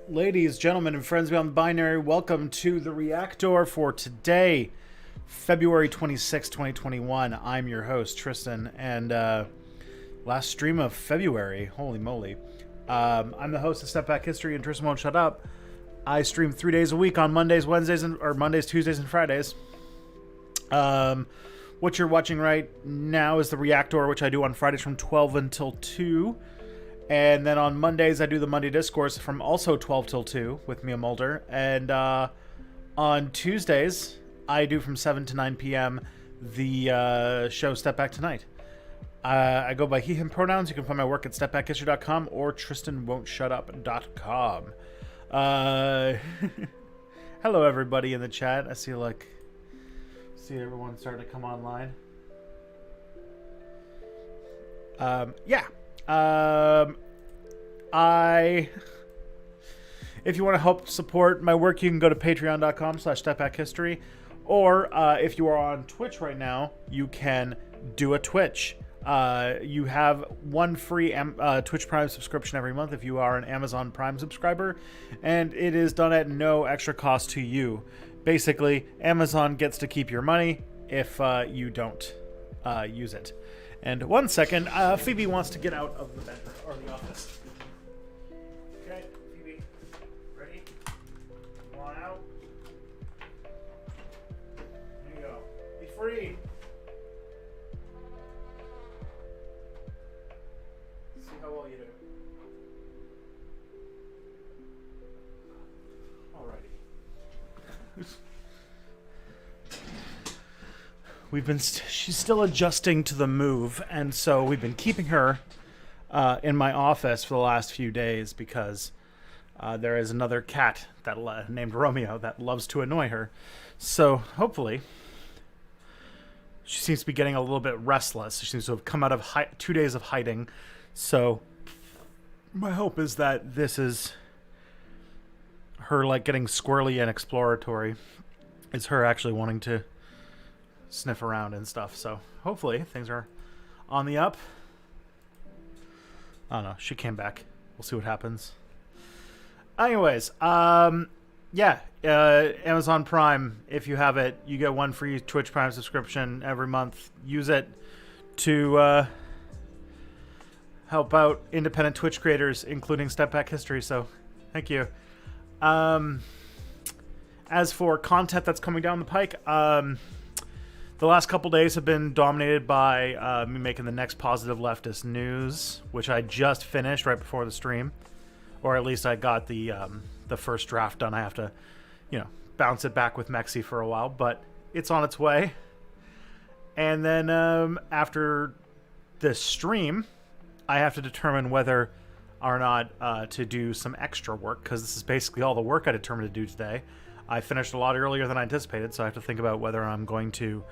Ladies, gentlemen, and friends beyond the binary, welcome to the Reactor for today, February 26, 2021. I'm your host, Tristan, and last stream of February. Holy moly. I'm the host of Step Back History, and Tristan Won't Shut Up. I stream 3 days a week on Mondays, Mondays, Tuesdays, and Fridays. What you're watching right now is the Reactor, which I do on Fridays from 12 until 2. And then on Mondays, I do the Monday Discourse from also 12 till 2 with Mia Mulder. And on Tuesdays, I do from 7 to 9 p.m. the show Step Back Tonight. I go by he, him pronouns. You can find my work at stepbackhistory.com or tristanwon'tshutup.com. Hello, everybody in the chat. I see everyone starting to come online. If you want to help support my work, you can go to patreon.com/stepbackhistory, or if you are on Twitch right now, you can do a Twitch. You have one free Twitch Prime subscription every month if you are an Amazon Prime subscriber, and it is done at no extra cost to you. Basically, Amazon gets to keep your money if you don't use it. And 1 second, Phoebe wants to get out of the bedroom or the office. Okay, Phoebe, ready? Come on out. There you go. Be free. See how well you do. Alrighty. She's still adjusting to the move, and so we've been keeping her in my office for the last few days because there is another cat that named Romeo that loves to annoy her. So hopefully, she seems to be getting a little bit restless. She seems to have come out of 2 days of hiding. So my hope is that this is her getting squirrely and exploratory. It's her actually wanting to sniff around and stuff. So hopefully things are on the up. I don't know. She came back. We'll see what happens. Anyways, Amazon Prime, if you have it, you get one free Twitch Prime subscription every month. Use it to help out independent Twitch creators, including Step Back History. So thank you. As for content that's coming down the pike, the last couple days have been dominated by me making the next positive leftist news, which I just finished right before the stream, or at least I got the first draft done. I have to, bounce it back with Mexi for a while, but it's on its way. And then after this stream, I have to determine whether or not to do some extra work, because this is basically all the work I determined to do today. I finished a lot earlier than I anticipated, so I have to think about whether I'm going to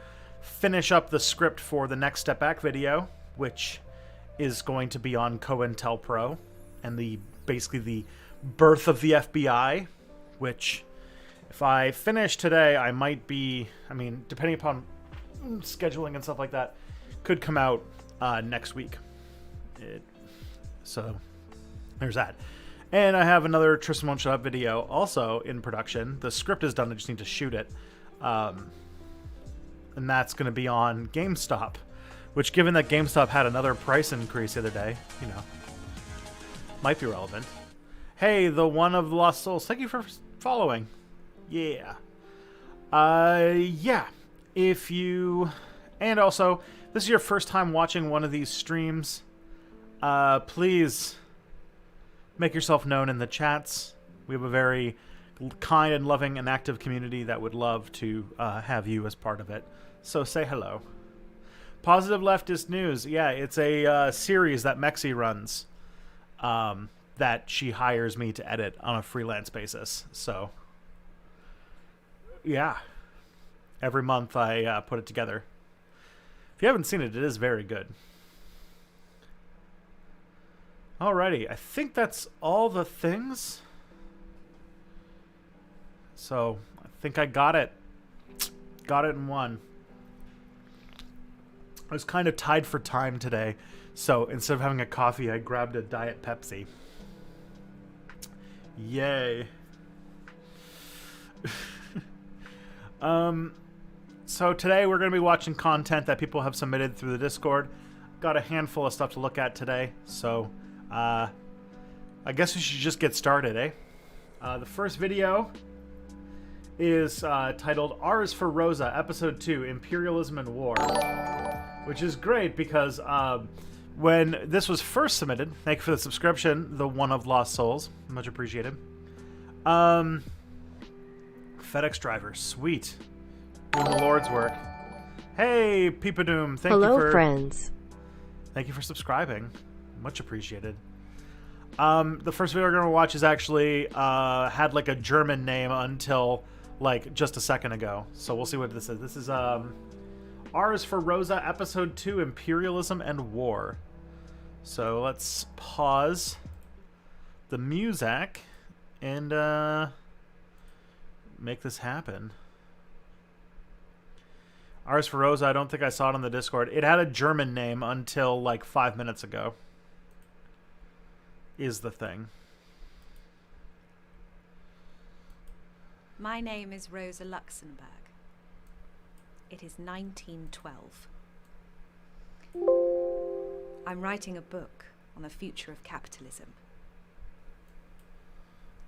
finish up the script for the next Step Back video, which is going to be on COINTELPRO and basically the birth of the FBI, which if I finish today, I might be, depending upon scheduling and stuff like that, could come out next week. So there's that. And I have another Tristan Won't Shut Up video also in production. The script is done, I just need to shoot it. And that's going to be on GameStop, which, given that GameStop had another price increase the other day, might be relevant. Hey, the one of the Lost Souls, thank you for following. Yeah. If you... And also, this is your first time watching one of these streams, please make yourself known in the chats. We have a very kind and loving and active community that would love to have you as part of it. So say hello. Positive Leftist News. Yeah, it's a series that Mexi runs that she hires me to edit on a freelance basis. So, yeah. Every month I put it together. If you haven't seen it, it is very good. Alrighty, I think that's all the things. So, I think I got it. Got it in one. I was kind of tied for time today, so instead of having a coffee, I grabbed a Diet Pepsi. Yay. So today we're going to be watching content that people have submitted through the Discord. Got a handful of stuff to look at today, so I guess we should just get started, eh? The first video is titled R is for Rosa, Episode 2, Imperialism and War, which is great because when this was first submitted, thank you for the subscription, the one of Lost Souls, much appreciated. FedEx driver, sweet. Doing the Lord's work. Hey, Peepadoom, thank you for... Hello, friends. Thank you for subscribing. Much appreciated. The first video we're going to watch is actually had like a German name until like just a second ago. So we'll see what this is. This is R is for Rosa, Episode 2, Imperialism and War. So let's pause the music and make this happen. R is for Rosa, I don't think I saw it on the Discord. It had a German name until like 5 minutes ago. Is the thing. My name is Rosa Luxemburg. It is 1912. I'm writing a book on the future of capitalism.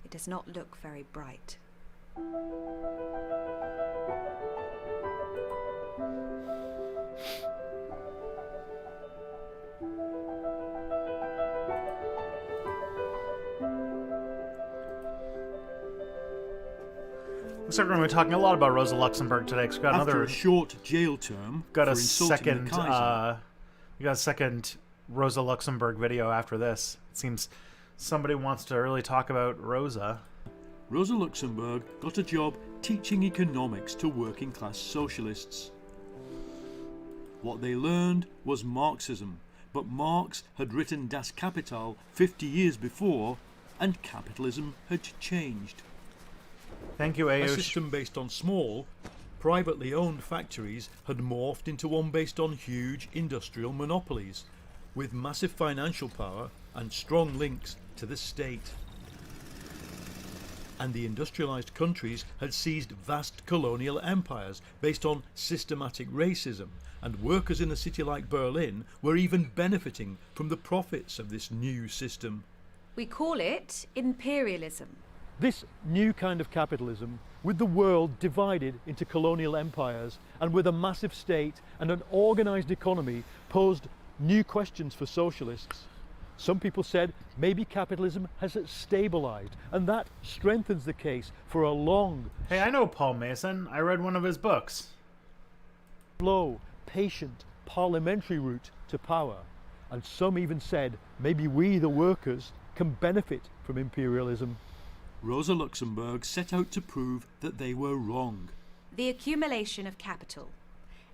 It does not look very bright. Looks like we're going to be talking a lot about Rosa Luxemburg today. Cause we got After a short jail term got for a insulting second. the Kaiser, We got a second Rosa Luxemburg video after this. It seems somebody wants to really talk about Rosa. Rosa Luxemburg got a job teaching economics to working class socialists. What they learned was Marxism, but Marx had written Das Kapital 50 years before, and capitalism had changed. Thank you, A Ayush. system based on small, privately owned factories had morphed into one based on huge industrial monopolies, with massive financial power and strong links to the state. And the industrialized countries had seized vast colonial empires based on systematic racism, and workers in a city like Berlin were even benefiting from the profits of this new system. We call it imperialism. This new kind of capitalism, with the world divided into colonial empires and with a massive state and an organised economy, posed new questions for socialists. Some people said maybe capitalism has stabilised, and that strengthens the case for a long, Hey, I know Paul Mason. I read one of his books. slow, patient, parliamentary route to power. And some even said maybe we, the workers, can benefit from imperialism. Rosa Luxemburg set out to prove that they were wrong. The accumulation of capital,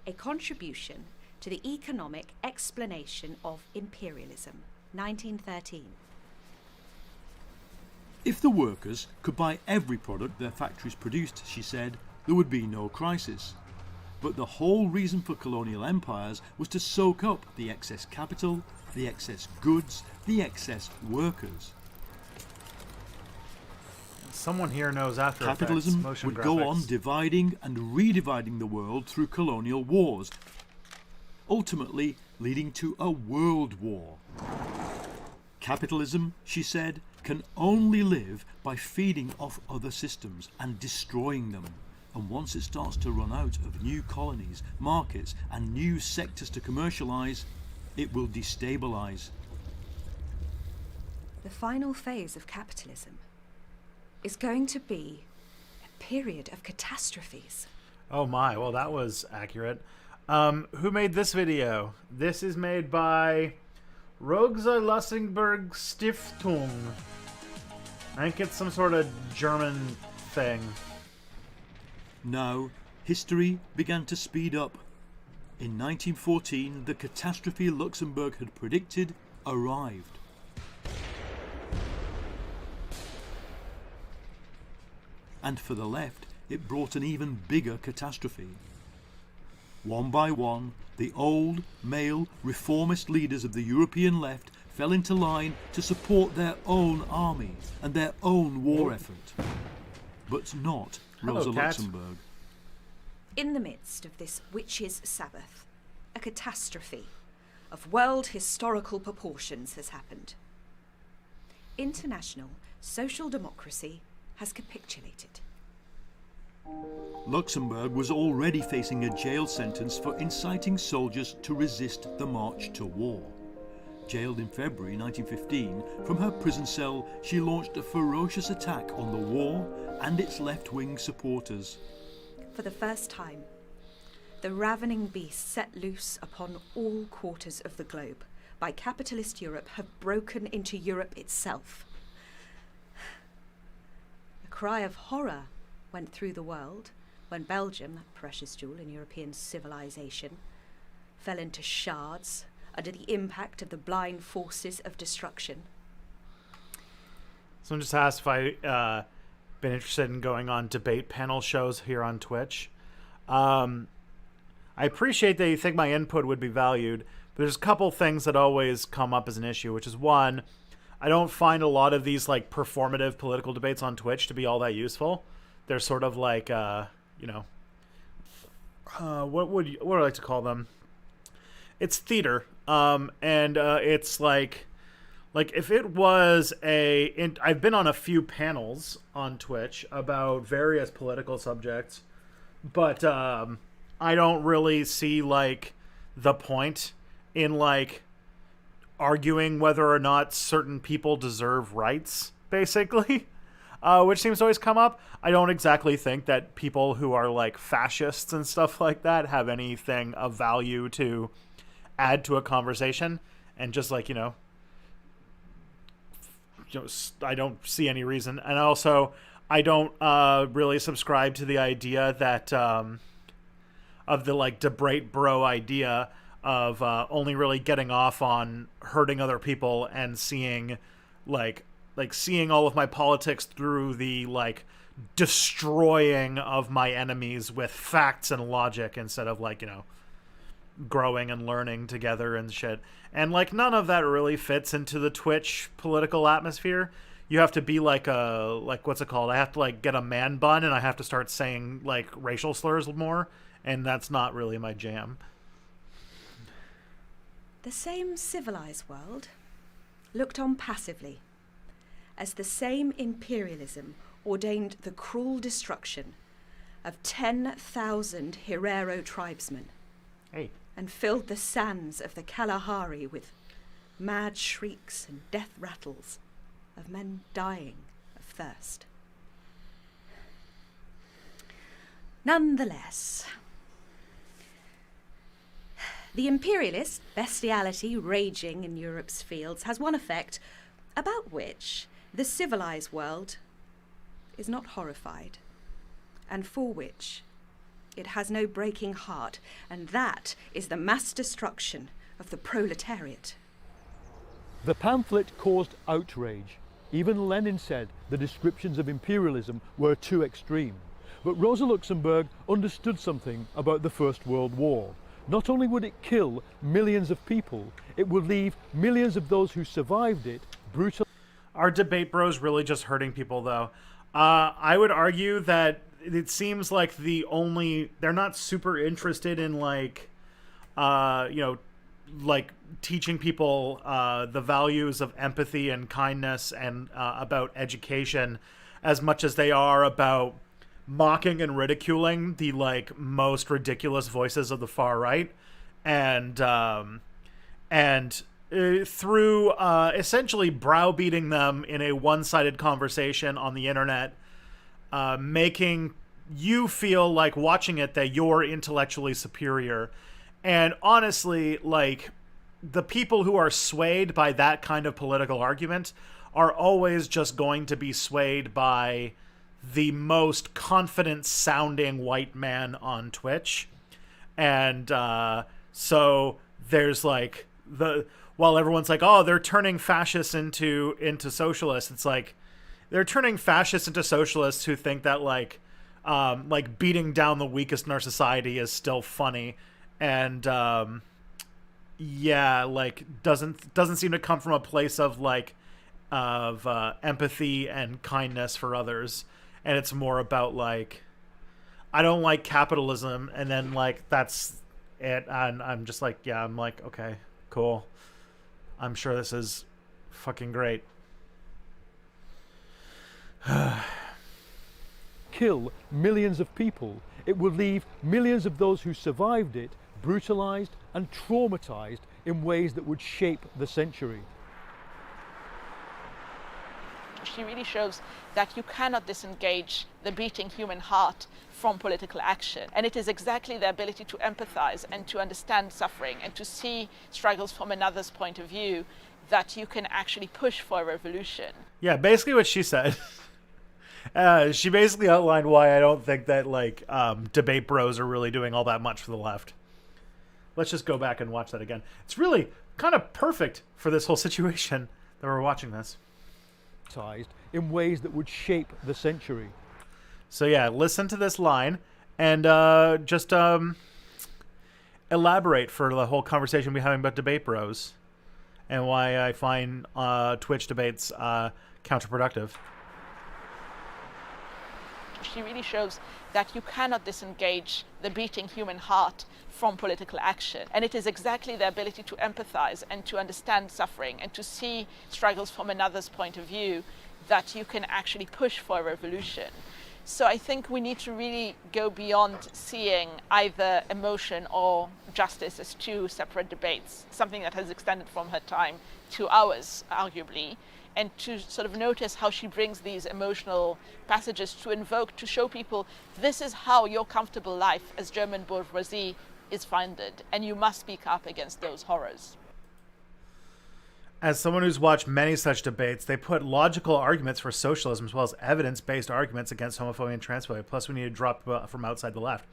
a contribution to the economic explanation of imperialism, 1913. If the workers could buy every product their factories produced, she said, there would be no crisis. But the whole reason for colonial empires was to soak up the excess capital, the excess goods, the excess workers. Someone here knows After Effects, Capitalism motion would go on graphics. dividing and redividing the world through colonial wars, ultimately leading to a world war. Capitalism, she said, can only live by feeding off other systems and destroying them. And once it starts to run out of new colonies, markets and new sectors to commercialise, it will destabilise. The final phase of capitalism is going to be a period of catastrophes. Oh my, well that was accurate. Who made this video? This is made by Rosa Luxemburg Stiftung. I think it's some sort of German thing. Now, history began to speed up. In 1914, the catastrophe Luxemburg had predicted arrived. And for the left, it brought an even bigger catastrophe. One by one, the old, male, reformist leaders of the European left fell into line to support their own army and their own war effort. But not Rosa Kat. Luxemburg. In the midst of this witches' Sabbath, a catastrophe of world historical proportions has happened. International social democracy has capitulated. Luxemburg was already facing a jail sentence for inciting soldiers to resist the march to war. Jailed in February 1915, from her prison cell she launched a ferocious attack on the war and its left-wing supporters. For the first time, the ravening beasts set loose upon all quarters of the globe by capitalist Europe have broken into Europe itself. A cry of horror went through the world when Belgium, that precious jewel in European civilization, fell into shards under the impact of the blind forces of destruction. Someone just asked if I been interested in going on debate panel shows here on Twitch. I appreciate that you think my input would be valued, but there's a couple things that always come up as an issue, which is one, I don't find a lot of these like performative political debates on Twitch to be all that useful. They're sort of like, what do I like to call them? It's theater, and it's like if it was I've been on a few panels on Twitch about various political subjects, but I don't really see like the point in like arguing whether or not certain people deserve rights, basically. Which seems to always come up. I don't exactly think that people who are like fascists and stuff like that have anything of value to add to a conversation. And just like, I don't see any reason. And also, I don't really subscribe to the idea that of the like debate bro idea of only really getting off on hurting other people and seeing seeing all of my politics through the like destroying of my enemies with facts and logic instead of like, growing and learning together and shit. And like none of that really fits into the Twitch political atmosphere. You have to be like what's it called? I have to like get a man bun and I have to start saying like racial slurs more, and that's not really my jam. The same civilized world looked on passively as the same imperialism ordained the cruel destruction of 10,000 Herero tribesmen. Hey. And filled the sands of the Kalahari with mad shrieks and death rattles of men dying of thirst. Nonetheless, the imperialist bestiality raging in Europe's fields has one effect about which the civilized world is not horrified, and for which it has no breaking heart, and that is the mass destruction of the proletariat. The pamphlet caused outrage. Even Lenin said the descriptions of imperialism were too extreme. But Rosa Luxemburg understood something about the First World War. Not only would it kill millions of people, it would leave millions of those who survived it brutalized. Are debate bros really just hurting people, though? I would argue that it seems like they're not super interested in like teaching people the values of empathy and kindness and about education as much as they are about mocking and ridiculing the like most ridiculous voices of the far right, and through essentially browbeating them in a one-sided conversation on the internet, making you feel like watching it that you're intellectually superior. And honestly, like, the people who are swayed by that kind of political argument are always just going to be swayed by the most confident sounding white man on Twitch. And so there's like while everyone's like, oh, they're turning fascists into socialists, it's like they're turning fascists into socialists who think that like beating down the weakest in our society is still funny. And yeah, like doesn't seem to come from a place of like of empathy and kindness for others, and it's more about like I don't like capitalism, and then like that's it. And I'm just like, yeah, I'm like, okay, cool. I'm sure this is fucking great. Kill millions of people. It would leave millions of those who survived it brutalized and traumatized in ways that would shape the century. She really shows that you cannot disengage the beating human heart from political action. And it is exactly the ability to empathize and to understand suffering and to see struggles from another's point of view that you can actually push for a revolution. Yeah, basically what she said. She basically outlined why I don't think that like debate bros are really doing all that much for the left. Let's just go back and watch that again. It's really kind of perfect for this whole situation that we're watching this. In ways that would shape the century. So yeah, listen to this line and just elaborate for the whole conversation we're having about debate bros and why I find Twitch debates counterproductive. She really shows that you cannot disengage the beating human heart from political action. And it is exactly the ability to empathize and to understand suffering and to see struggles from another's point of view that you can actually push for a revolution. So I think we need to really go beyond seeing either emotion or justice as two separate debates, something that has extended from her time to ours, arguably, and to sort of notice how she brings these emotional passages to invoke, to show people this is how your comfortable life as German bourgeoisie is funded, and you must speak up against those horrors. As someone who's watched many such debates, they put logical arguments for socialism as well as evidence-based arguments against homophobia and transphobia. Plus, we need to drop from outside the left.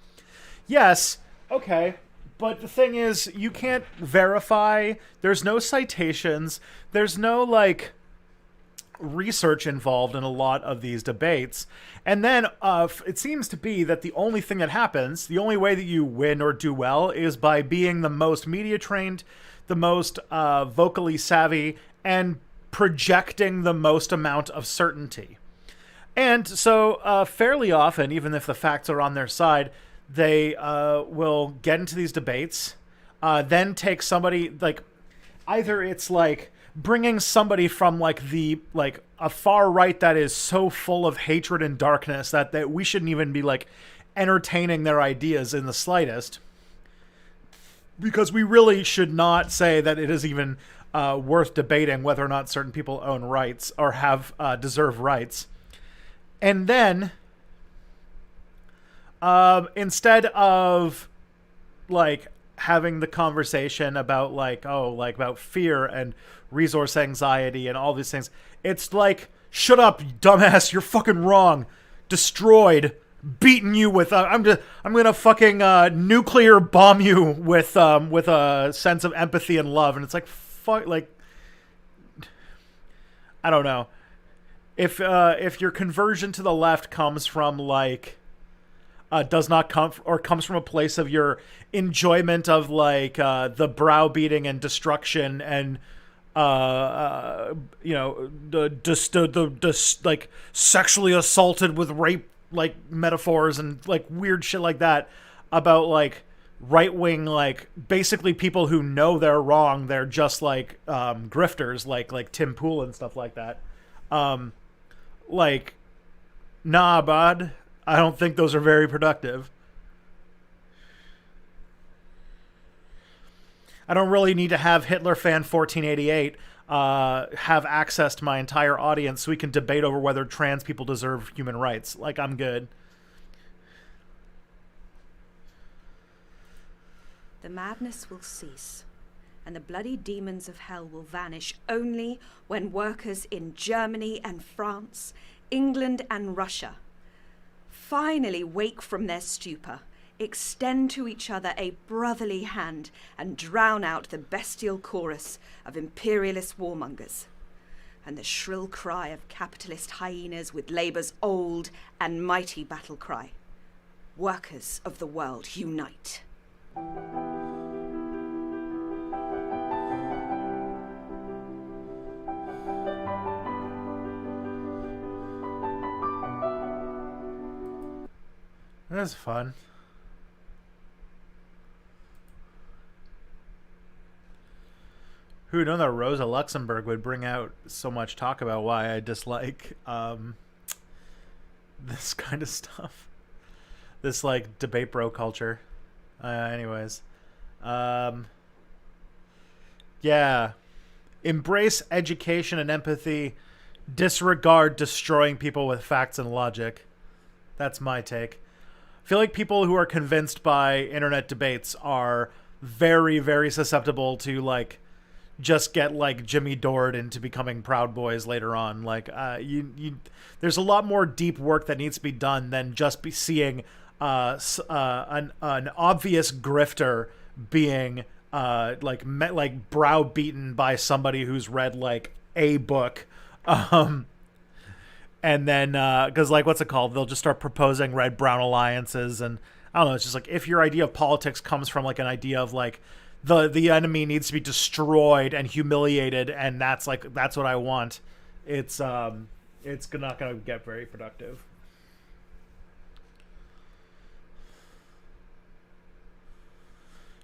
Yes, okay, but the thing is, you can't verify. There's no citations. There's no, like, research involved in a lot of these debates. And then it seems to be that the only thing that happens, the only way that you win or do well is by being the most media trained, the most vocally savvy, and projecting the most amount of certainty. And so fairly often, even if the facts are on their side, they will get into these debates, then take somebody, like, either it's like bringing somebody from like a far right that is so full of hatred and darkness that we shouldn't even be like entertaining their ideas in the slightest, because we really should not say that it is even worth debating whether or not certain people own rights or have deserve rights. And then instead of like having the conversation about like, oh, like about fear and resource anxiety and all these things, it's like, shut up, you dumbass, you're fucking wrong, destroyed, beating you with I'm gonna fucking nuclear bomb you with a sense of empathy and love. And it's like, fuck, like, I don't know if your conversion to the left comes from like does not come or comes from a place of your enjoyment of like the browbeating and destruction and you know, the like sexually assaulted with rape like metaphors and like weird shit like that about like right wing, like basically people who know they're wrong, they're just like grifters like Tim Pool and stuff like that. Like, nah, bud, I don't think those are very productive. I don't really need to have Hitler fan 1488 have access to my entire audience so we can debate over whether trans people deserve human rights. Like, I'm good. The madness will cease, and the bloody demons of hell will vanish only when workers in Germany and France, England and Russia finally wake from their stupor, extend to each other a brotherly hand, and drown out the bestial chorus of imperialist warmongers and the shrill cry of capitalist hyenas with labour's old and mighty battle cry. Workers of the world, unite. That's fun. Who would know that Rosa Luxemburg would bring out so much talk about why I dislike this kind of stuff. This, like, debate bro culture. Anyways. Yeah. Embrace education and empathy. Disregard destroying people with facts and logic. That's my take. I feel like people who are convinced by internet debates are very, very susceptible to, like, just get, like, Jimmy Dored into becoming Proud Boys later on. Like, there's a lot more deep work that needs to be done than just be seeing an obvious grifter being like browbeaten by somebody who's read, like, a book, and then because, like, what's it called? They'll just start proposing red-brown alliances, and I don't know. It's just like, if your idea of politics comes from, like, an idea of, like, the enemy needs to be destroyed and humiliated, and that's what I want. It's not gonna get very productive.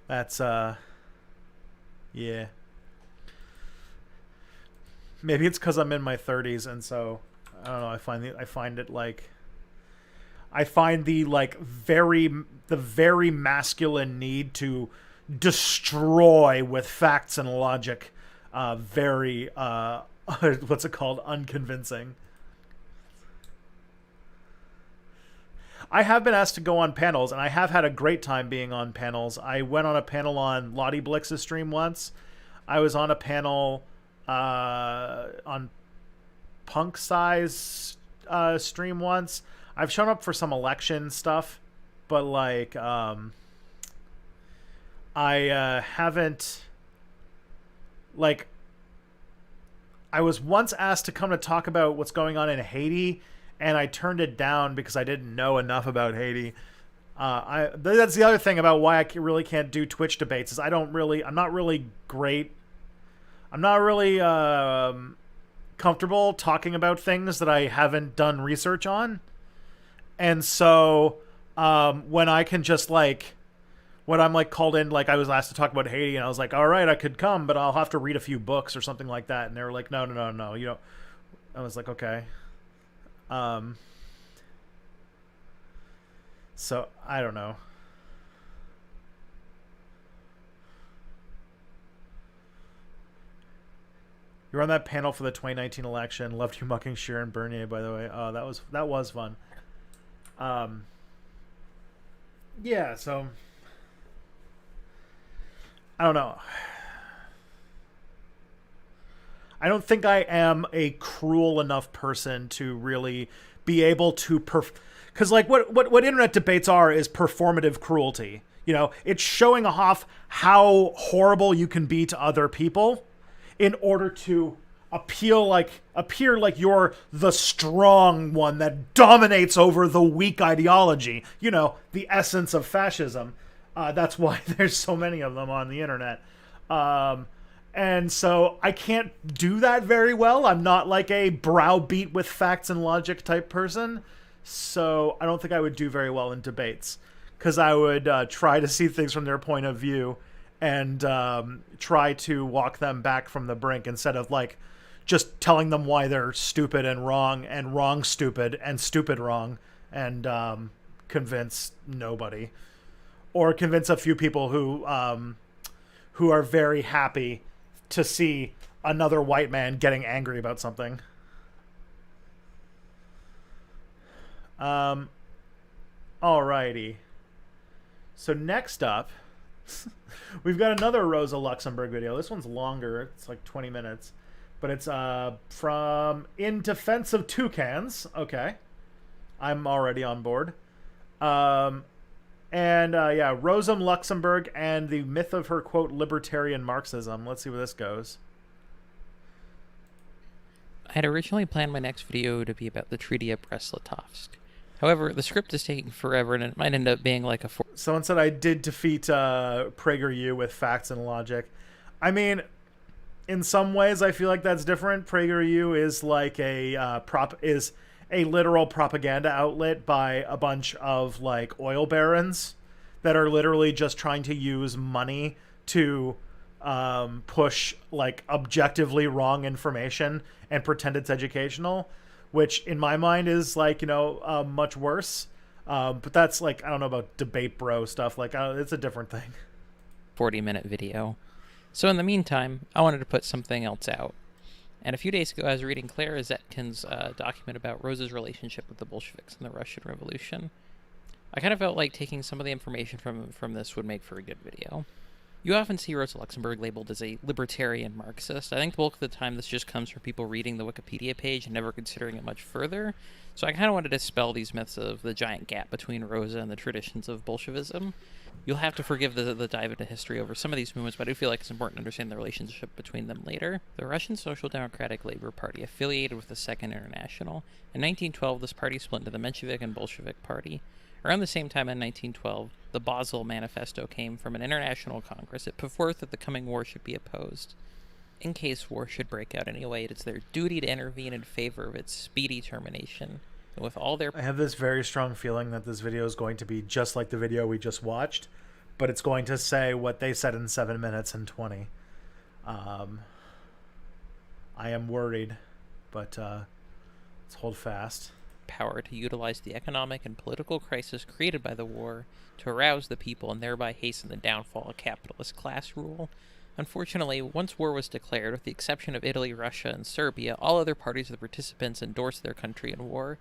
That's yeah. Maybe it's because I'm in my 30s, and so I don't know. I find the very masculine need to destroy with facts and logic very what's it called, unconvincing. I have been asked to go on panels, and I have had a great time being on panels. I went on a panel on Lottie Blix's stream once. I was on a panel on Punk Size stream once. I've shown up for some election stuff, but, like, I haven't, like, I was once asked to come to talk about what's going on in Haiti, and I turned it down because I didn't know enough about Haiti. That's the other thing about why I really can't do Twitch debates, is I'm not really comfortable talking about things that I haven't done research on. And so when I can just, like, when I'm, like, called in, like, I was asked to talk about Haiti, and I was like, all right, I could come, but I'll have to read a few books or something like that. And they were like, no, you know. I was like, okay. So I don't know. You were on that panel for the 2019 election. Loved you mucking Sharon Bernier, by the way. Oh, that was fun. Yeah, so I don't know. I don't think I am a cruel enough person to really be able to because, like, what internet debates are is performative cruelty. You know, it's showing off how horrible you can be to other people in order to appear like you're the strong one that dominates over the weak ideology. You know, the essence of fascism. That's why there's so many of them on the internet. And so I can't do that very well. I'm not like a browbeat with facts and logic type person. So I don't think I would do very well in debates, because I would try to see things from their point of view and try to walk them back from the brink, instead of, like, just telling them why they're stupid and wrong stupid and stupid wrong, and convince nobody, or convince a few people who are very happy to see another white man getting angry about something. Alrighty. So next up, we've got another Rosa Luxemburg video. This one's longer. It's like 20 minutes. But it's from In Defense of Toucans. Okay. I'm already on board. Yeah, Rosa Luxemburg and the myth of her, quote, libertarian Marxism. Let's see where this goes. I had originally planned my next video to be about the Treaty of Brest-Litovsk. However, the script is taking forever, and it might end up being like a... Someone said I did defeat PragerU with facts and logic. I mean, in some ways, I feel like that's different. PragerU is like is a literal propaganda outlet by a bunch of like oil barons that are literally just trying to use money to push like objectively wrong information and pretend it's educational, which in my mind is like, much worse. But that's like, I don't know about debate bro stuff. Like, it's a different thing. 40-minute video. So in the meantime, I wanted to put something else out. And a few days ago, I was reading Clara Zetkin's document about Rosa's relationship with the Bolsheviks and the Russian Revolution. I kind of felt like taking some of the information from this would make for a good video. You often see Rosa Luxemburg labeled as a libertarian Marxist. I think the bulk of the time this just comes from people reading the Wikipedia page and never considering it much further. So I kind of wanted to dispel these myths of the giant gap between Rosa and the traditions of Bolshevism. You'll have to forgive the dive into history over some of these movements, but I do feel like it's important to understand the relationship between them later. The Russian Social Democratic Labor Party affiliated with the Second International. In 1912, this party split into the Menshevik and Bolshevik Party. Around the same time in 1912, the Basel Manifesto came from an international congress. It put forth that the coming war should be opposed. In case war should break out anyway, it is their duty to intervene in favor of its speedy termination. And with all their... I have this very strong feeling that this video is going to be just like the video we just watched, but it's going to say what they said in 7 minutes and 20. I am worried, but let's hold fast. Power to utilize the economic and political crisis created by the war to arouse the people and thereby hasten the downfall of capitalist class rule. Unfortunately, once war was declared, with the exception of Italy, Russia, and Serbia, all other parties of the participants endorsed their country in war.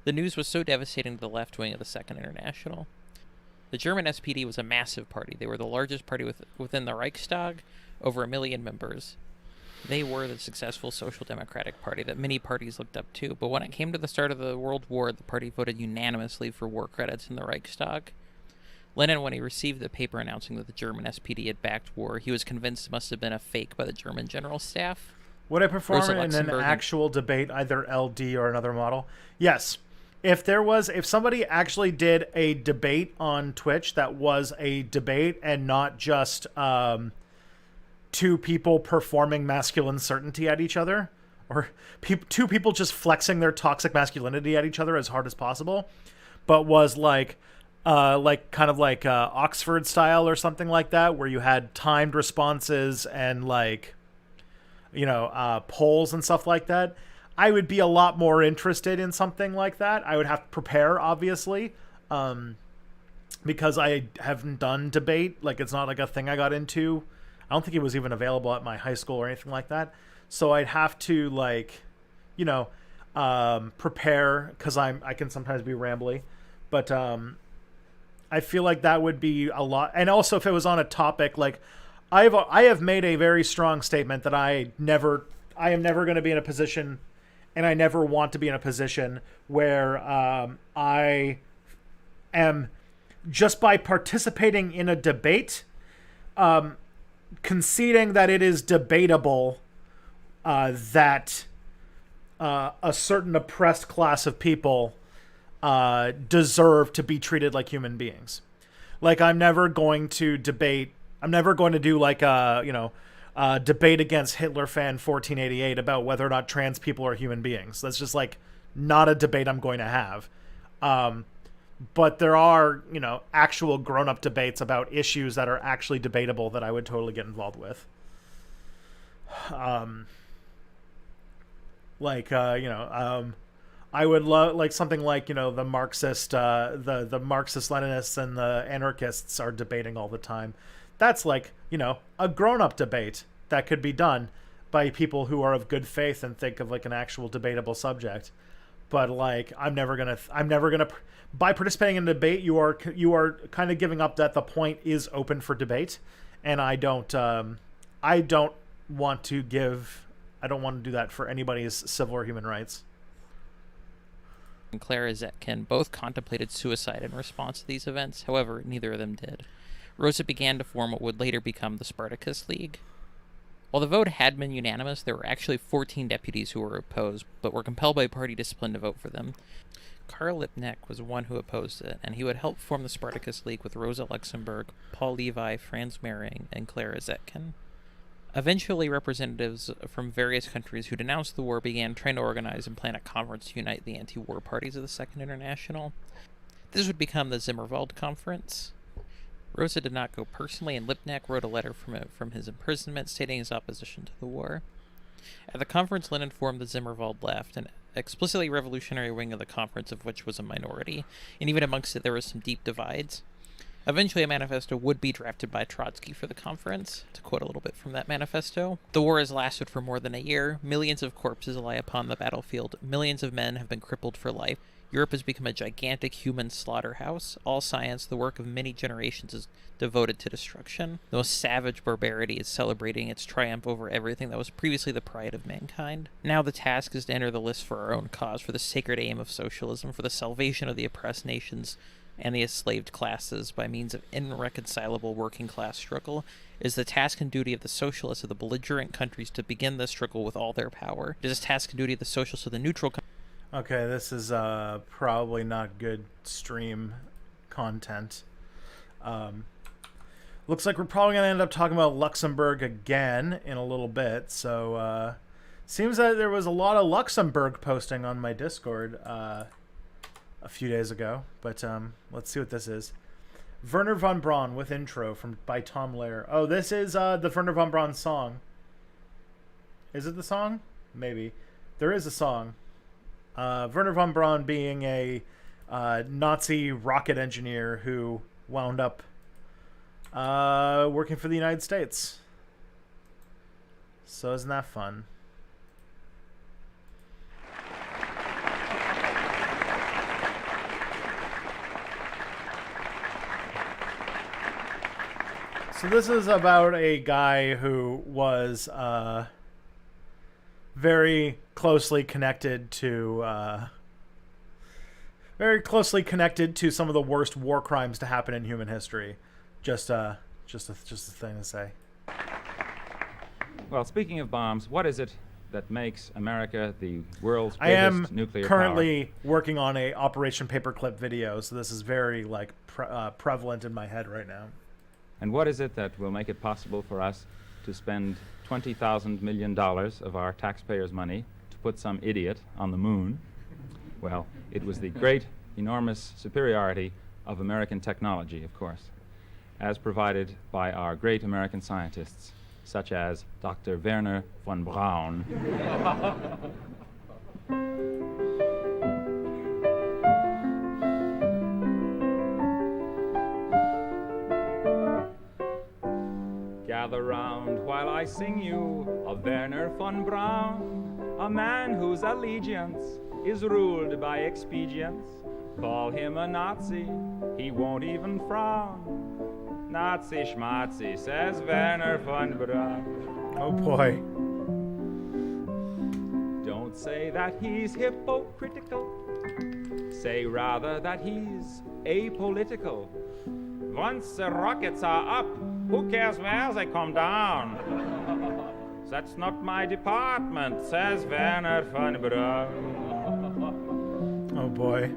The news was so devastating to the left wing of the Second International. The German SPD was a massive party. They were the largest party within the Reichstag, over 1 million members. They were the successful social democratic party that many parties looked up to, but when it came to the start of the World War, the party voted unanimously for war credits in the Reichstag. Lenin, when he received the paper announcing that the German SPD had backed war, he was convinced it must have been a fake by the German general staff. Would I perform in an actual debate, either LD or another model? Yes. If somebody actually did a debate on Twitch that was a debate and not just two people performing masculine certainty at each other, or two people just flexing their toxic masculinity at each other as hard as possible, but was like Oxford style or something like that, where you had timed responses and polls and stuff like that, I would be a lot more interested in something like that. I would have to prepare, obviously, because I haven't done debate. Like, it's not like a thing I got into. I don't think it was even available at my high school or anything like that. So I'd have to prepare, because I can sometimes be rambly, but I feel like that would be a lot. And also, if it was on a topic like, I have made a very strong statement that I am never going to be in a position, and I never want to be in a position where I am, just by participating in a debate, conceding that it is debatable that a certain oppressed class of people deserve to be treated like human beings. Like, I'm never going to do a debate against Hitler fan 1488 about whether or not trans people are human beings. That's just not a debate I'm going to have. But there are, actual grown-up debates about issues that are actually debatable that I would totally get involved with. I would love something like, the Marxist, the Marxist-Leninists and the anarchists are debating all the time. That's a grown-up debate that could be done by people who are of good faith and think of an actual debatable subject. But I'm never gonna by participating in a debate, you are kind of giving up that the point is open for debate, and I don't want to do that for anybody's civil or human rights. And Clara Zetkin both contemplated suicide in response to these events. However, neither of them did. Rosa began to form what would later become the Spartacus League. While the vote had been unanimous, there were actually 14 deputies who were opposed, but were compelled by party discipline to vote for them. Karl Liebknecht was one who opposed it, and he would help form the Spartacus League with Rosa Luxemburg, Paul Levi, Franz Mehring, and Clara Zetkin. Eventually, representatives from various countries who denounced the war began trying to organize and plan a conference to unite the anti-war parties of the Second International. This would become the Zimmerwald Conference. Rosa did not go personally, and Lipnack wrote a letter from his imprisonment stating his opposition to the war. At the conference, Lenin formed the Zimmerwald left, an explicitly revolutionary wing of the conference, of which was a minority, and even amongst it there were some deep divides. Eventually, a manifesto would be drafted by Trotsky for the conference. To quote a little bit from that manifesto, "The war has lasted for more than a year. Millions of corpses lie upon the battlefield. Millions of men have been crippled for life. Europe has become a gigantic human slaughterhouse. All science, the work of many generations, is devoted to destruction. The most savage barbarity is celebrating its triumph over everything that was previously the pride of mankind. Now the task is to enter the list for our own cause, for the sacred aim of socialism, for the salvation of the oppressed nations and the enslaved classes by means of irreconcilable working class struggle. It is the task and duty of the socialists of the belligerent countries to begin this struggle with all their power. It is the task and duty of the socialists of the neutral countries." Okay, this is probably not good stream content. Looks like we're probably going to end up talking about Luxembourg again in a little bit. So, seems that there was a lot of Luxembourg posting on my Discord a few days ago. But let's see what this is. Werner von Braun with intro by Tom Lehrer. Oh, this is the Werner von Braun song. Is it the song? Maybe. There is a song. Werner von Braun being a Nazi rocket engineer who wound up working for the United States. So isn't that fun? So this is about a guy who was very closely connected to some of the worst war crimes to happen in human history. Just a thing to say. Well, speaking of bombs, what is it that makes America the world's I am biggest nuclear currently working on a Operation Paperclip video, so this is very prevalent in my head right now. And what is it that will make it possible for us to spend $20,000 million of our taxpayers' money to put some idiot on the moon? Well, it was the great, enormous superiority of American technology, of course, as provided by our great American scientists, such as Dr. Werner von Braun. Gather round while I sing you of Werner von Braun, a man whose allegiance is ruled by expedience. Call him a Nazi, he won't even frown. Nazi schmazi, says Werner von Braun. Oh boy. Don't say that he's hypocritical, say rather that he's apolitical. Once the rockets are up, who cares where they come down? That's not my department, says Werner von Braun. Oh boy.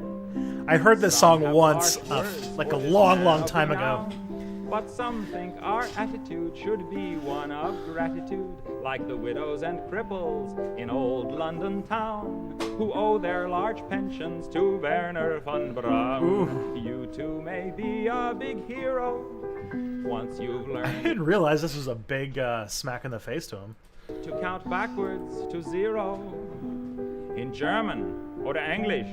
I heard this song once, like a long time ago. But some think our attitude should be one of gratitude, like the widows and cripples in old London town, who owe their large pensions to Werner von Braun. Ooh. You too may be a big hero once you've I learned didn't realize this was a big smack in the face to him. to count backwards to zero. In German or English,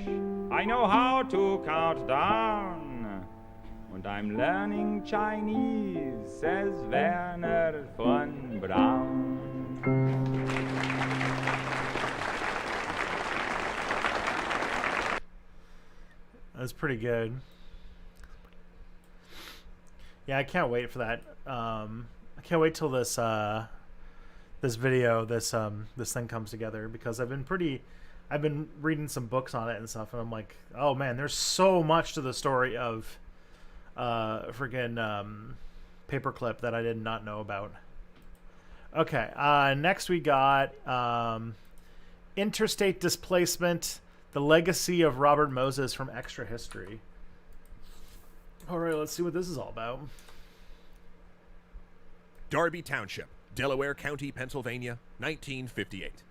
I know how to count down. And I'm learning Chinese, says Werner von Braun. That's pretty good. Yeah, I can't wait for that. I can't wait till this this video, this thing comes together, because I've been reading some books on it and stuff, and I'm like, oh man, there's so much to the story of friggin' Paperclip that I did not know about. Okay, next we got Interstate Displacement, The Legacy of Robert Moses from Extra History. All right, let's see what this is all about. Darby Township, Delaware County, Pennsylvania, 1958.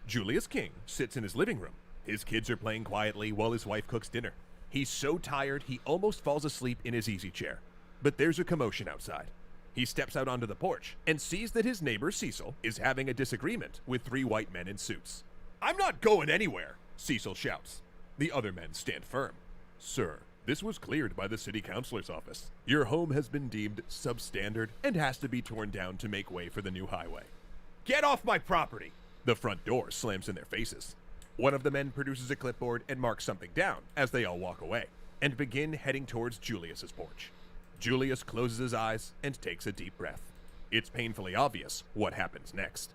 Julius King sits in his living room. His kids are playing quietly while his wife cooks dinner. He's so tired he almost falls asleep in his easy chair. But there's a commotion outside. He steps out onto the porch and sees that his neighbor Cecil is having a disagreement with 3 white men in suits. "I'm not going anywhere," Cecil shouts. The other men stand firm. "Sir, this was cleared by the city councilor's office. Your home has been deemed substandard and has to be torn down to make way for the new highway." "Get off my property!" The front door slams in their faces. One of the men produces a clipboard and marks something down as they all walk away and begin heading towards Julius's porch. Julius closes his eyes and takes a deep breath. It's painfully obvious what happens next.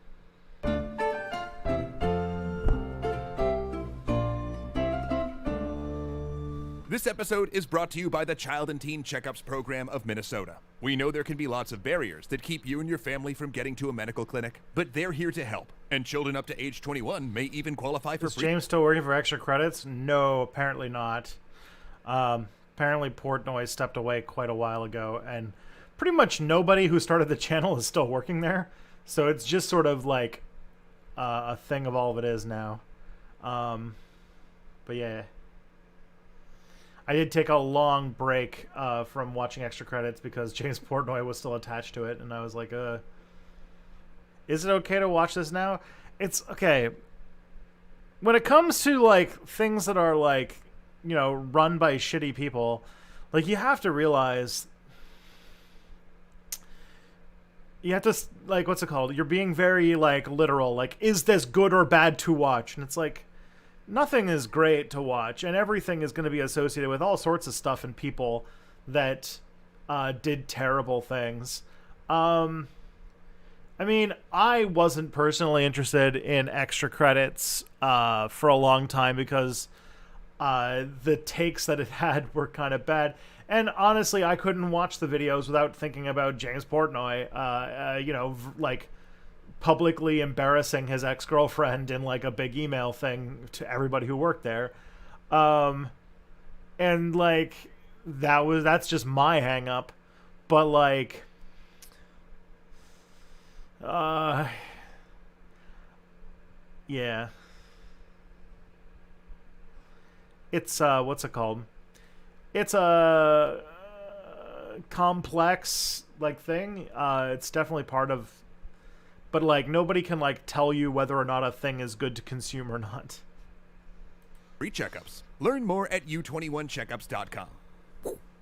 This episode is brought to you by the Child and Teen Checkups Program of Minnesota. We know there can be lots of barriers that keep you and your family from getting to a medical clinic, but they're here to help. And children up to age 21 may even qualify for free. Is James still working for extra credits? No, apparently not. Apparently Portnoy stepped away quite a while ago, and pretty much nobody who started the channel is still working there. So it's just sort of like a thing of all of it is now. But yeah. I did take a long break from watching extra credits because James Portnoy was still attached to it, and I was like, is it okay to watch this now? It's okay. When it comes to like things that are like, you know, run by shitty people, like you have to realize you have to, like, what's it called? You're being very like literal. Like, is this good or bad to watch? And it's like, nothing is great to watch, and everything is going to be associated with all sorts of stuff and people that did terrible things. I mean, I wasn't personally interested in extra credits for a long time because the takes that it had were kind of bad. And honestly, I couldn't watch the videos without thinking about James Portnoy, you know, like publicly embarrassing his ex-girlfriend in like a big email thing to everybody who worked there. And like that's just my hang up. But like yeah. It's what's it called? It's a complex like thing. It's definitely part of, but like nobody can like tell you whether or not a thing is good to consume or not. Free checkups. Learn more at u21checkups.com.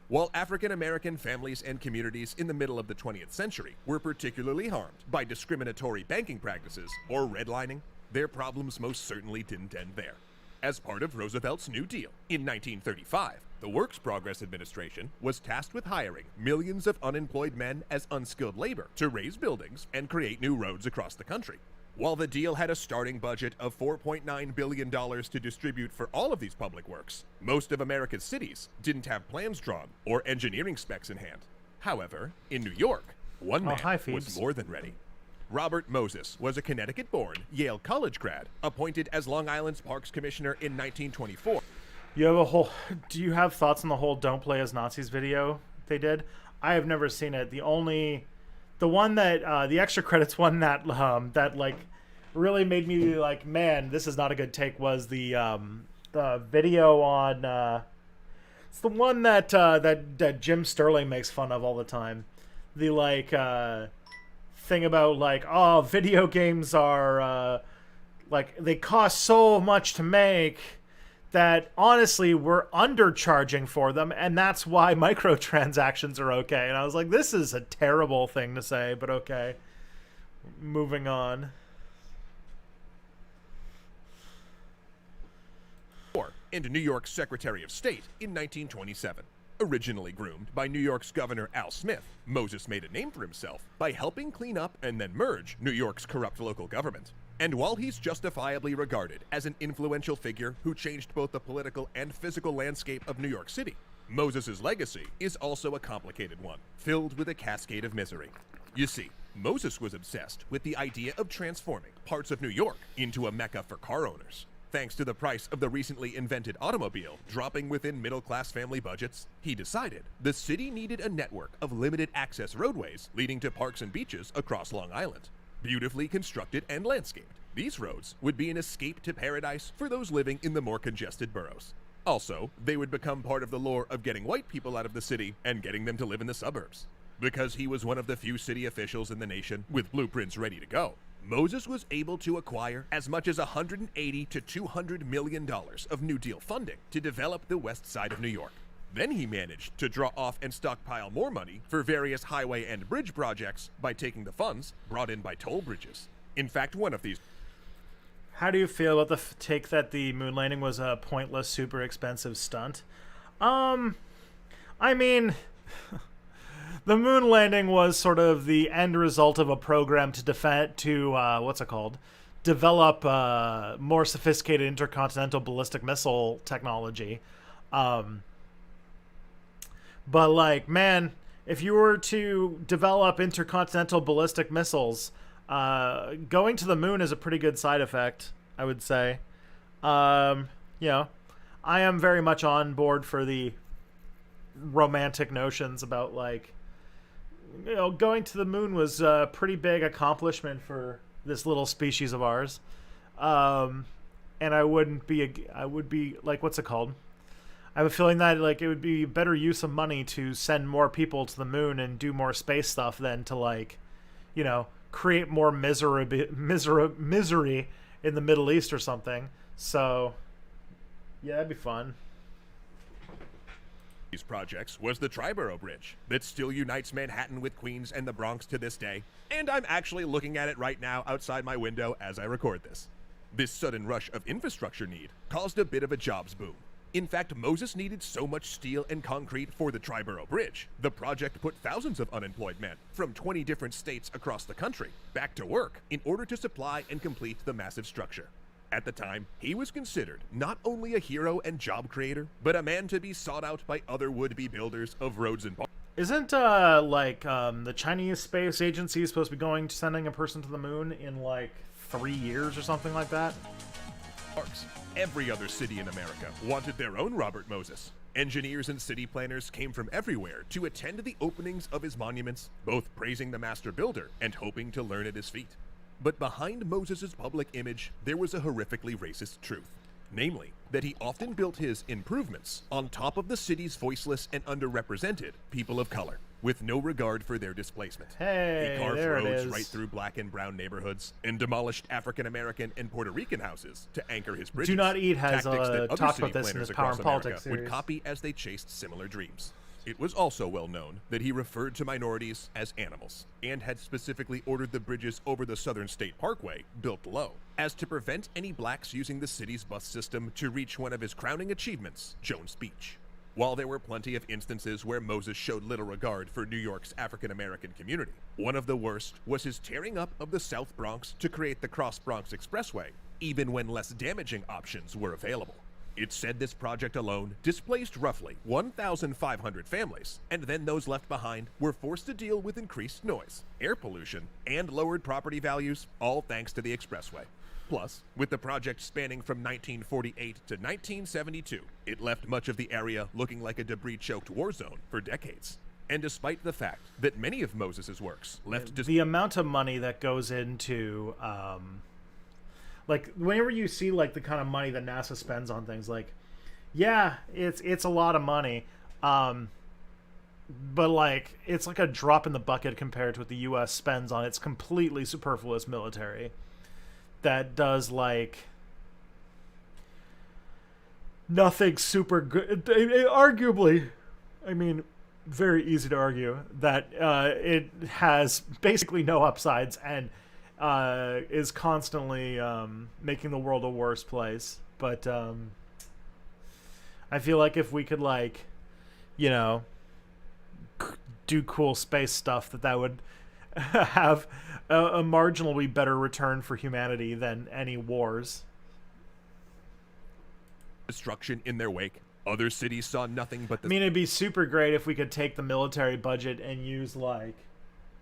While African American families and communities in the middle of the 20th century were particularly harmed by discriminatory banking practices or redlining, their problems most certainly didn't end there. As part of Roosevelt's New Deal in 1935, the Works Progress Administration was tasked with hiring millions of unemployed men as unskilled labor to raise buildings and create new roads across the country. While the deal had a starting budget of $4.9 billion to distribute for all of these public works, most of America's cities didn't have plans drawn or engineering specs in hand. However, in New York, one man was more than ready. Robert Moses was a Connecticut-born Yale College grad, appointed as Long Island's Parks Commissioner in 1924. Do you have thoughts on the whole "Don't Play as Nazis" video they did? I have never seen it. The one that the extra credits one that that like really made me like, man, this is not a good take, was the video on it's the one that that Jim Sterling makes fun of all the time. The like thing about like, oh, video games are like they cost so much to make that honestly we're undercharging for them, and that's why microtransactions are okay. And I was like, this is a terrible thing to say, but okay. Moving on. And New York's Secretary of State in 1927. Originally groomed by New York's Governor Al Smith, Moses made a name for himself by helping clean up and then merge New York's corrupt local government. And while he's justifiably regarded as an influential figure who changed both the political and physical landscape of New York City, Moses's legacy is also a complicated one, filled with a cascade of misery. You see, Moses was obsessed with the idea of transforming parts of New York into a mecca for car owners. Thanks to the price of the recently invented automobile dropping within middle-class family budgets, he decided the city needed a network of limited access roadways leading to parks and beaches across Long Island. beautifully constructed and landscaped. These roads would be an escape to paradise for those living in the more congested boroughs. Also, they would become part of the lore of getting white people out of the city and getting them to live in the suburbs. Because he was one of the few city officials in the nation with blueprints ready to go, Moses was able to acquire as much as $180 to $200 million of New Deal funding to develop the west side of New York. Then he managed to draw off and stockpile more money for various highway and bridge projects by taking the funds brought in by toll bridges. In fact, one of these... How do you feel about the take that the moon landing was a pointless, super expensive stunt? I mean, the moon landing was sort of the end result of a program to develop more sophisticated intercontinental ballistic missile technology. But like, man, if you were to develop intercontinental ballistic missiles, going to the moon is a pretty good side effect, I would say. You know, I am very much on board for the romantic notions about, like, you know, going to the moon was a pretty big accomplishment for this little species of ours. And I would be like, what's it called? I have a feeling that, like, it would be better use of money to send more people to the moon and do more space stuff than to, like, you know, create more misery in the Middle East or something. So, yeah, that'd be fun. These projects was the Triborough Bridge that still unites Manhattan with Queens and the Bronx to this day, and I'm actually looking at it right now outside my window as I record this. This sudden rush of infrastructure need caused a bit of a jobs boom. In fact, Moses needed so much steel and concrete for the Triborough Bridge, the project put thousands of unemployed men from 20 different states across the country back to work in order to supply and complete the massive structure. At the time, he was considered not only a hero and job creator, but a man to be sought out by other would-be builders of roads and parks. Isn't, the Chinese Space Agency supposed to be sending a person to the moon in, like, 3 years or something like that? Every other city in America wanted their own Robert Moses. Engineers and city planners came from everywhere to attend the openings of his monuments, both praising the master builder and hoping to learn at his feet. But behind Moses's public image, there was a horrifically racist truth. Namely, that he often built his improvements on top of the city's voiceless and underrepresented people of color, with no regard for their displacement. Hey, he carved there it roads is. right through black and brown neighborhoods and demolished African American and Puerto Rican houses to anchor his bridges. Do Not Eat has tactics that other talked city about this in planners his Power across and Politics America would series. copy as they chased similar dreams. It was also well known that he referred to minorities as animals, and had specifically ordered the bridges over the Southern State Parkway built low, as to prevent any blacks using the city's bus system to reach one of his crowning achievements, Jones Beach. While there were plenty of instances where Moses showed little regard for New York's African American community, one of the worst was his tearing up of the South Bronx to create the Cross Bronx Expressway, even when less damaging options were available. It's said this project alone displaced roughly 1,500 families, and then those left behind were forced to deal with increased noise, air pollution, and lowered property values, all thanks to the expressway. Plus, with the project spanning from 1948 to 1972, it left much of the area looking like a debris-choked war zone for decades. And despite the fact that many of Moses's works left... The amount of money that goes into... like, whenever you see, like, the kind of money that NASA spends on things, like, yeah, it's a lot of money, but, like, it's like a drop in the bucket compared to what the U.S. spends on its completely superfluous military that does, like, nothing super good. Arguably, I mean, very easy to argue that it has basically no upsides and is constantly making the world a worse place. But I feel like if we could, like, you know, do cool space stuff, that would have a marginally better return for humanity than any wars. Destruction in their wake. Other cities saw nothing but the... I mean, it'd be super great if we could take the military budget and use, like,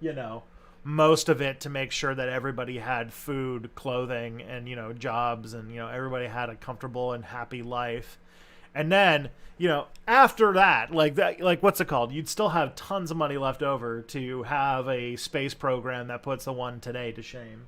you know, most of it to make sure that everybody had food, clothing, and, you know, jobs, and, you know, everybody had a comfortable and happy life. And then, after that, what's it called? You'd still have tons of money left over to have a space program that puts the one today to shame.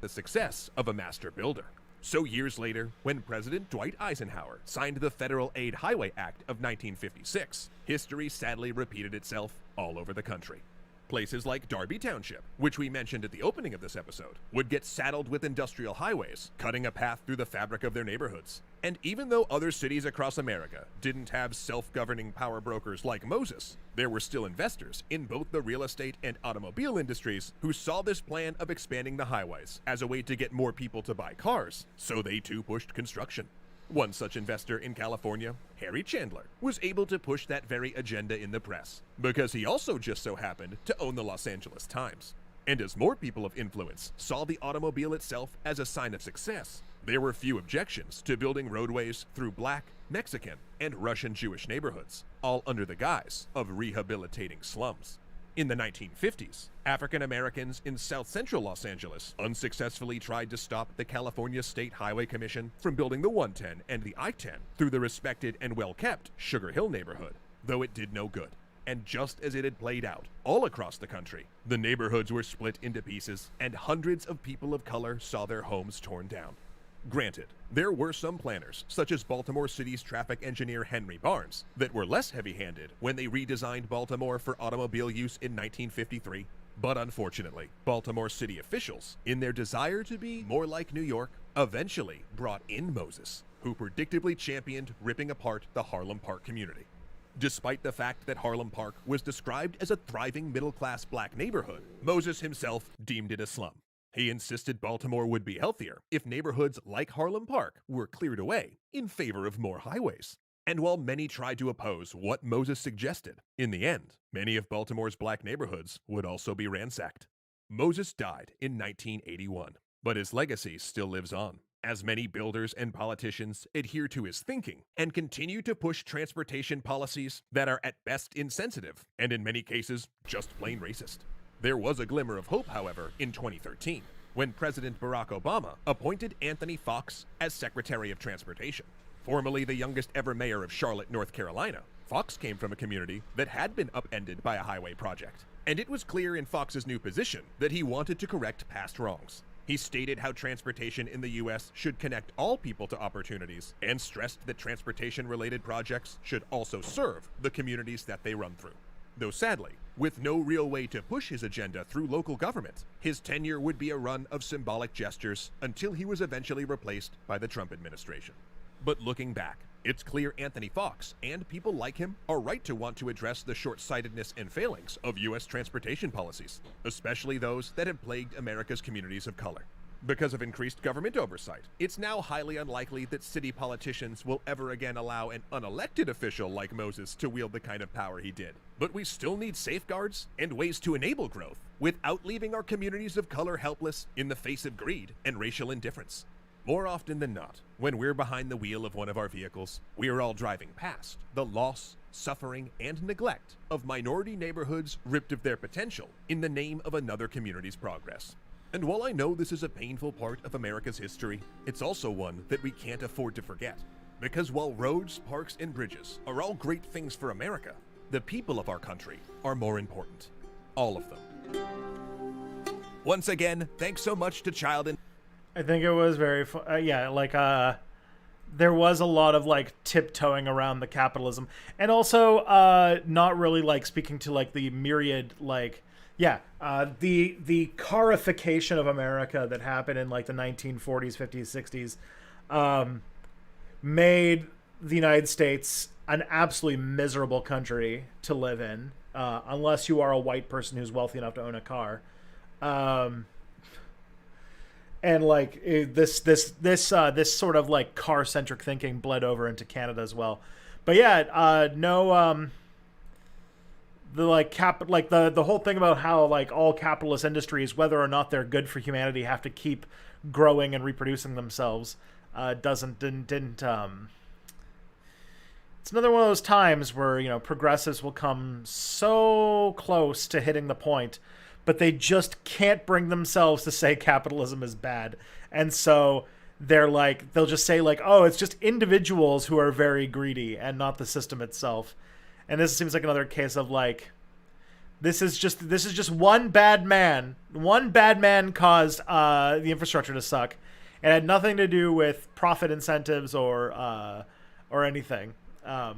The success of a master builder. So years later, when President Dwight Eisenhower signed the Federal Aid Highway Act of 1956, history sadly repeated itself all over the country. Places like Darby Township, which we mentioned at the opening of this episode, would get saddled with industrial highways, cutting a path through the fabric of their neighborhoods. And even though other cities across America didn't have self-governing power brokers like Moses, there were still investors in both the real estate and automobile industries who saw this plan of expanding the highways as a way to get more people to buy cars, so they too pushed construction. One such investor in California, Harry Chandler, was able to push that very agenda in the press, because he also just so happened to own the Los Angeles Times. And as more people of influence saw the automobile itself as a sign of success, there were few objections to building roadways through Black, Mexican, and Russian Jewish neighborhoods, all under the guise of rehabilitating slums. In the 1950s, African Americans in South Central Los Angeles unsuccessfully tried to stop the California State Highway Commission from building the 110 and the I-10 through the respected and well-kept Sugar Hill neighborhood, though it did no good. And just as it had played out all across the country, the neighborhoods were split into pieces and hundreds of people of color saw their homes torn down. Granted, there were some planners, such as Baltimore City's traffic engineer Henry Barnes, that were less heavy-handed when they redesigned Baltimore for automobile use in 1953. But unfortunately, Baltimore City officials, in their desire to be more like New York, eventually brought in Moses, who predictably championed ripping apart the Harlem Park community. Despite the fact that Harlem Park was described as a thriving middle-class black neighborhood, Moses himself deemed it a slum. He insisted Baltimore would be healthier if neighborhoods like Harlem Park were cleared away in favor of more highways. And while many tried to oppose what Moses suggested, in the end, many of Baltimore's black neighborhoods would also be ransacked. Moses died in 1981, but his legacy still lives on, as many builders and politicians adhere to his thinking and continue to push transportation policies that are at best insensitive and in many cases just plain racist. There was a glimmer of hope, however, in 2013, when President Barack Obama appointed Anthony Fox as Secretary of Transportation. Formerly the youngest ever mayor of Charlotte, North Carolina, Fox came from a community that had been upended by a highway project. And it was clear in Fox's new position that he wanted to correct past wrongs. He stated how transportation in the U.S. should connect all people to opportunities and stressed that transportation-related projects should also serve the communities that they run through. Though sadly, with no real way to push his agenda through local government, his tenure would be a run of symbolic gestures until he was eventually replaced by the Trump administration. But looking back, it's clear Anthony Fox and people like him are right to want to address the short-sightedness and failings of U.S. transportation policies, especially those that have plagued America's communities of color. Because of increased government oversight, it's now highly unlikely that city politicians will ever again allow an unelected official like Moses to wield the kind of power he did. But we still need safeguards and ways to enable growth without leaving our communities of color helpless in the face of greed and racial indifference. More often than not, when we're behind the wheel of one of our vehicles, we are all driving past the loss, suffering, and neglect of minority neighborhoods ripped of their potential in the name of another community's progress. And while I know this is a painful part of America's history, it's also one that we can't afford to forget. Because while roads, parks, and bridges are all great things for America, the people of our country are more important. All of them. Once again, thanks so much to Child and... I think it was very there was a lot of tiptoeing around the capitalism, and also not really speaking to the myriad the carification of America that happened in the 1940s, 50s, 60s made the United States an absolutely miserable country to live in, unless you are a white person who's wealthy enough to own a car. And this sort of car-centric thinking bled over into Canada as well. But yeah, the whole thing about how all capitalist industries, whether or not they're good for humanity, have to keep growing and reproducing themselves. It's another one of those times where progressives will come so close to hitting the point, but they just can't bring themselves to say capitalism is bad. And so they'll just say like, oh, it's just individuals who are very greedy and not the system itself. And this seems like another case of like, this is just one bad man. One bad man caused the infrastructure to suck. It had nothing to do with profit incentives or anything. Yeah.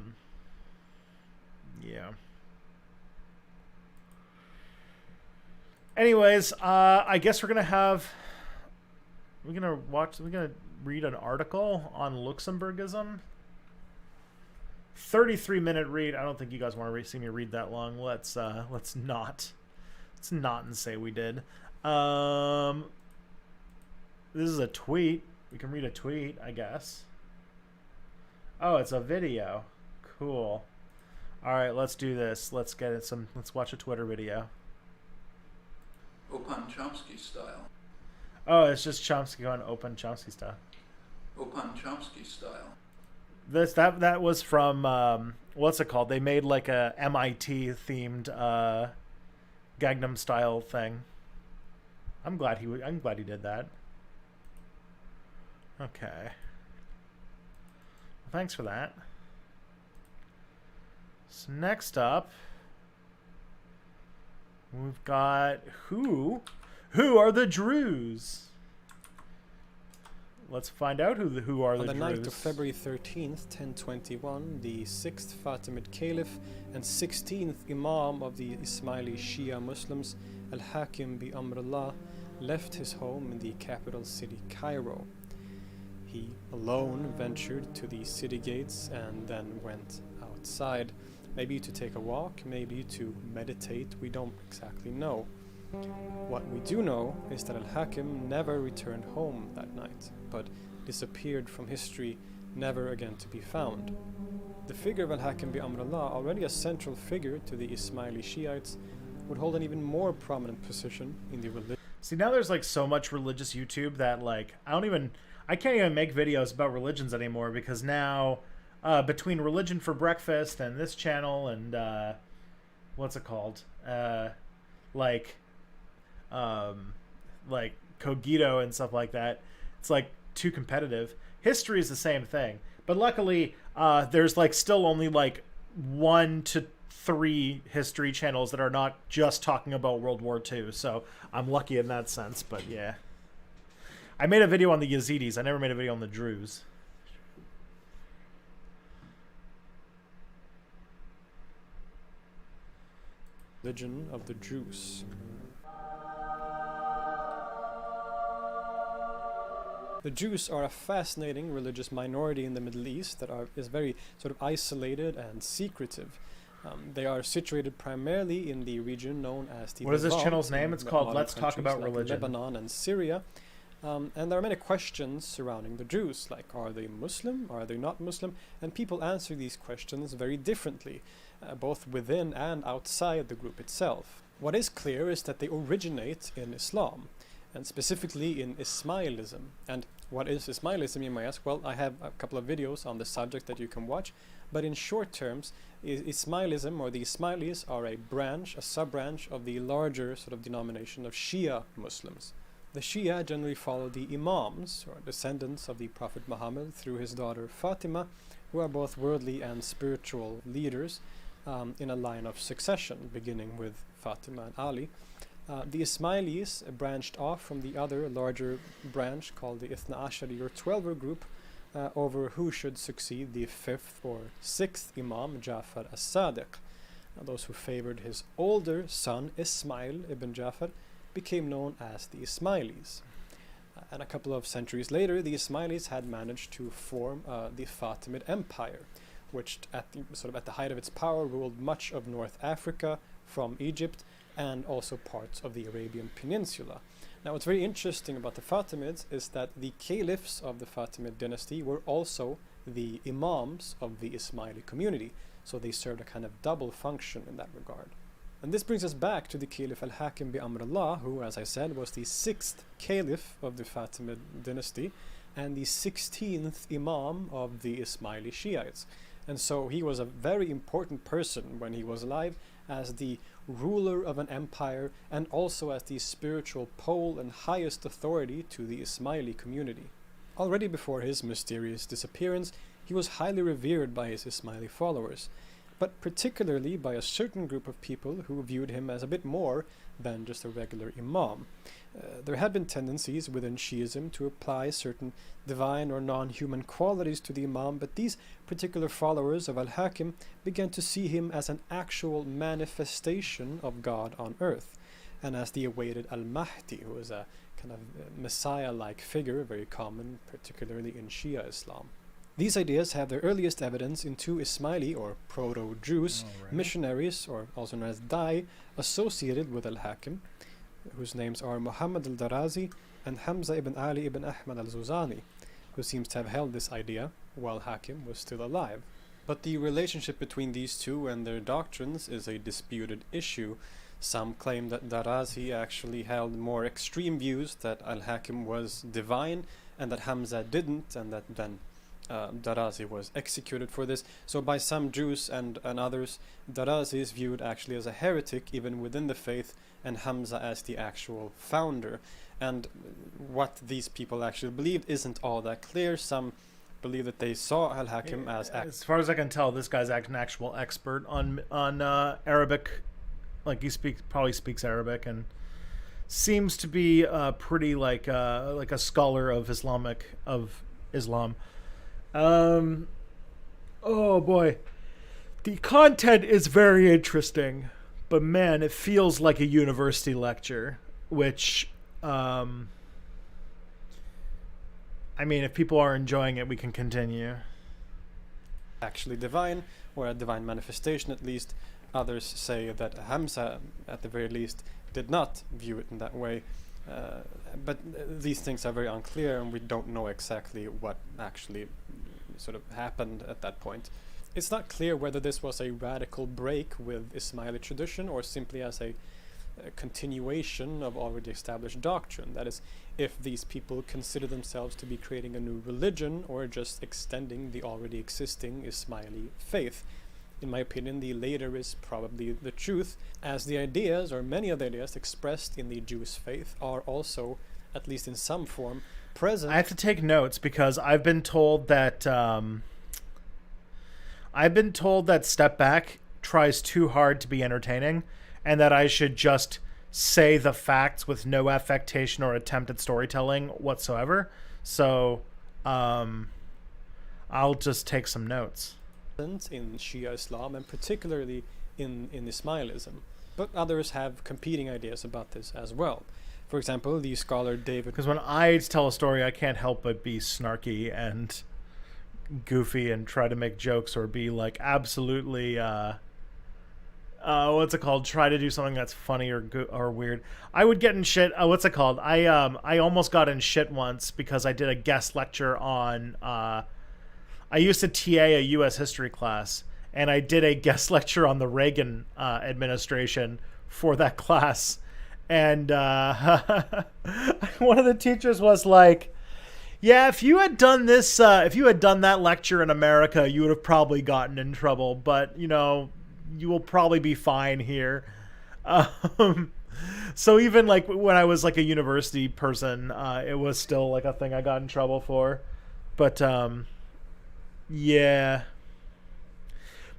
Anyways, I guess we're gonna read an article on Luxembourgism. 33-minute read. I don't think you guys want to see me read that long. Let's not and say we did. This is a tweet. We can read a tweet, I guess. Oh, it's a video. Cool. All right, let's do this. Let's watch a Twitter video. Open Chomsky style. Oh, it's just Chomsky going open Chomsky style. Open Chomsky style. That was from what's it called? They made like a MIT themed Gangnam style thing. I'm glad he did that. Okay. Well, thanks for that. So next up, we've got who are the Druze? Let's find out who are the Druze. On the night of February 13th, 1021, the 6th Fatimid Caliph and 16th Imam of the Ismaili Shia Muslims, Al-Hakim bi Amrullah, left his home in the capital city Cairo. He alone ventured to the city gates and then went outside, maybe to take a walk, maybe to meditate, we don't exactly know. What we do know is that Al-Hakim never returned home that night, but disappeared from history, never again to be found. The figure of Al-Hakim bi Amrullah, already a central figure to the Ismaili Shiites, would hold an even more prominent position in the religion. See, now there's like so much religious YouTube that like I can't even make videos about religions anymore, because now between Religion for Breakfast and this channel and what's it called? Like Cogito and stuff like that, it's like too competitive. History is the same thing, but luckily there's like still only like 1 to 3 history channels that are not just talking about World War II, so I'm lucky in that sense. But yeah, I made a video on the Yazidis. I never made a video on the Druze. Religion of the Druze. The Jews are a fascinating religious minority in the Middle East that is very sort of isolated and secretive. They are situated primarily in the region known as the What is this Levant, channel's name? It's called Let's Talk About like Religion. Lebanon and Syria. And there are many questions surrounding the Jews, like are they Muslim, are they not Muslim? And people answer these questions very differently, both within and outside the group itself. What is clear is that they originate in Islam, and specifically in Ismailism. And what is Ismailism, you might ask? Well, I have a couple of videos on the subject that you can watch, but in short terms, Ismailism, or the Ismailis, are a sub-branch of the larger sort of denomination of Shia Muslims. The Shia generally follow the Imams, or descendants of the Prophet Muhammad, through his daughter Fatima, who are both worldly and spiritual leaders in a line of succession, beginning with Fatima and Ali. The Ismailis branched off from the other larger branch called the Ithna Ashari or Twelver group over who should succeed the 5th or 6th Imam, Jafar as-Sadiq. Those who favored his older son Ismail ibn Jafar became known as the Ismailis. And a couple of centuries later, the Ismailis had managed to form the Fatimid Empire, which at the height of its power ruled much of North Africa from Egypt and also parts of the Arabian Peninsula. Now, what's very interesting about the Fatimids is that the caliphs of the Fatimid dynasty were also the imams of the Ismaili community, so they served a kind of double function in that regard. And this brings us back to the Caliph Al-Hakim bi Amrullah, who, as I said, was the 6th caliph of the Fatimid dynasty and the 16th imam of the Ismaili Shiites. And so he was a very important person when he was alive, as the ruler of an empire and also as the spiritual pole and highest authority to the Ismaili community. Already before his mysterious disappearance, he was highly revered by his Ismaili followers, but particularly by a certain group of people who viewed him as a bit more than just a regular imam. There had been tendencies within Shiism to apply certain divine or non-human qualities to the imam, but these particular followers of al-Hakim began to see him as an actual manifestation of God on earth, and as the awaited al-Mahdi, who was a kind of messiah-like figure, very common particularly in Shia Islam. These ideas have their earliest evidence in two Ismaili or proto-Jews missionaries, or also known as Dai, associated with al-Hakim, whose names are Muhammad al-Darazi and Hamza ibn Ali ibn Ahmad al-Zuzani, who seems to have held this idea while Hakim was still alive. But the relationship between these two and their doctrines is a disputed issue. Some claim that Darazi actually held more extreme views, that al-Hakim was divine and that Hamza didn't, and that then Darazi was executed for this. So by some Jews and others, Darazi is viewed actually as a heretic even within the faith, and Hamza as the actual founder. And what these people actually believed isn't all that clear. Some believe that they saw al-Hakim as far as I can tell, this guy's an actual expert on Arabic. Like he probably speaks Arabic and seems to be pretty like a scholar of Islam. Oh boy, the content is very interesting, but man, it feels like a university lecture, which I mean, if people are enjoying it, we can continue. Actually divine, or a divine manifestation at least. Others say that Hamza, at the very least, did not view it in that way. But these things are very unclear, and we don't know exactly what actually sort of happened at that point. It's not clear whether this was a radical break with Ismaili tradition or simply as a continuation of already established doctrine. That is, if these people consider themselves to be creating a new religion or just extending the already existing Ismaili faith. In my opinion, the later is probably the truth, as the ideas, or many of the ideas expressed in the Jewish faith, are also, at least in some form, present. I have to take notes because I've been told that Step Back tries too hard to be entertaining, and that I should just say the facts with no affectation or attempt at storytelling whatsoever. So I'll just take some notes. In Shia Islam, and particularly in Ismailism. But others have competing ideas about this as well. For example, the scholar David... Because when I tell a story, I can't help but be snarky and goofy and try to make jokes or be like absolutely... what's it called? Try to do something that's funny or weird. I would get in shit. What's it called? I almost got in shit once because I did a guest lecture on... I used to TA a U.S. history class, and I did a guest lecture on the Reagan administration for that class. And one of the teachers was like, yeah, if you had done this, if you had done that lecture in America, you would have probably gotten in trouble. But, you know, you will probably be fine here. So even like when I was like a university person, it was still like a thing I got in trouble for. But, yeah,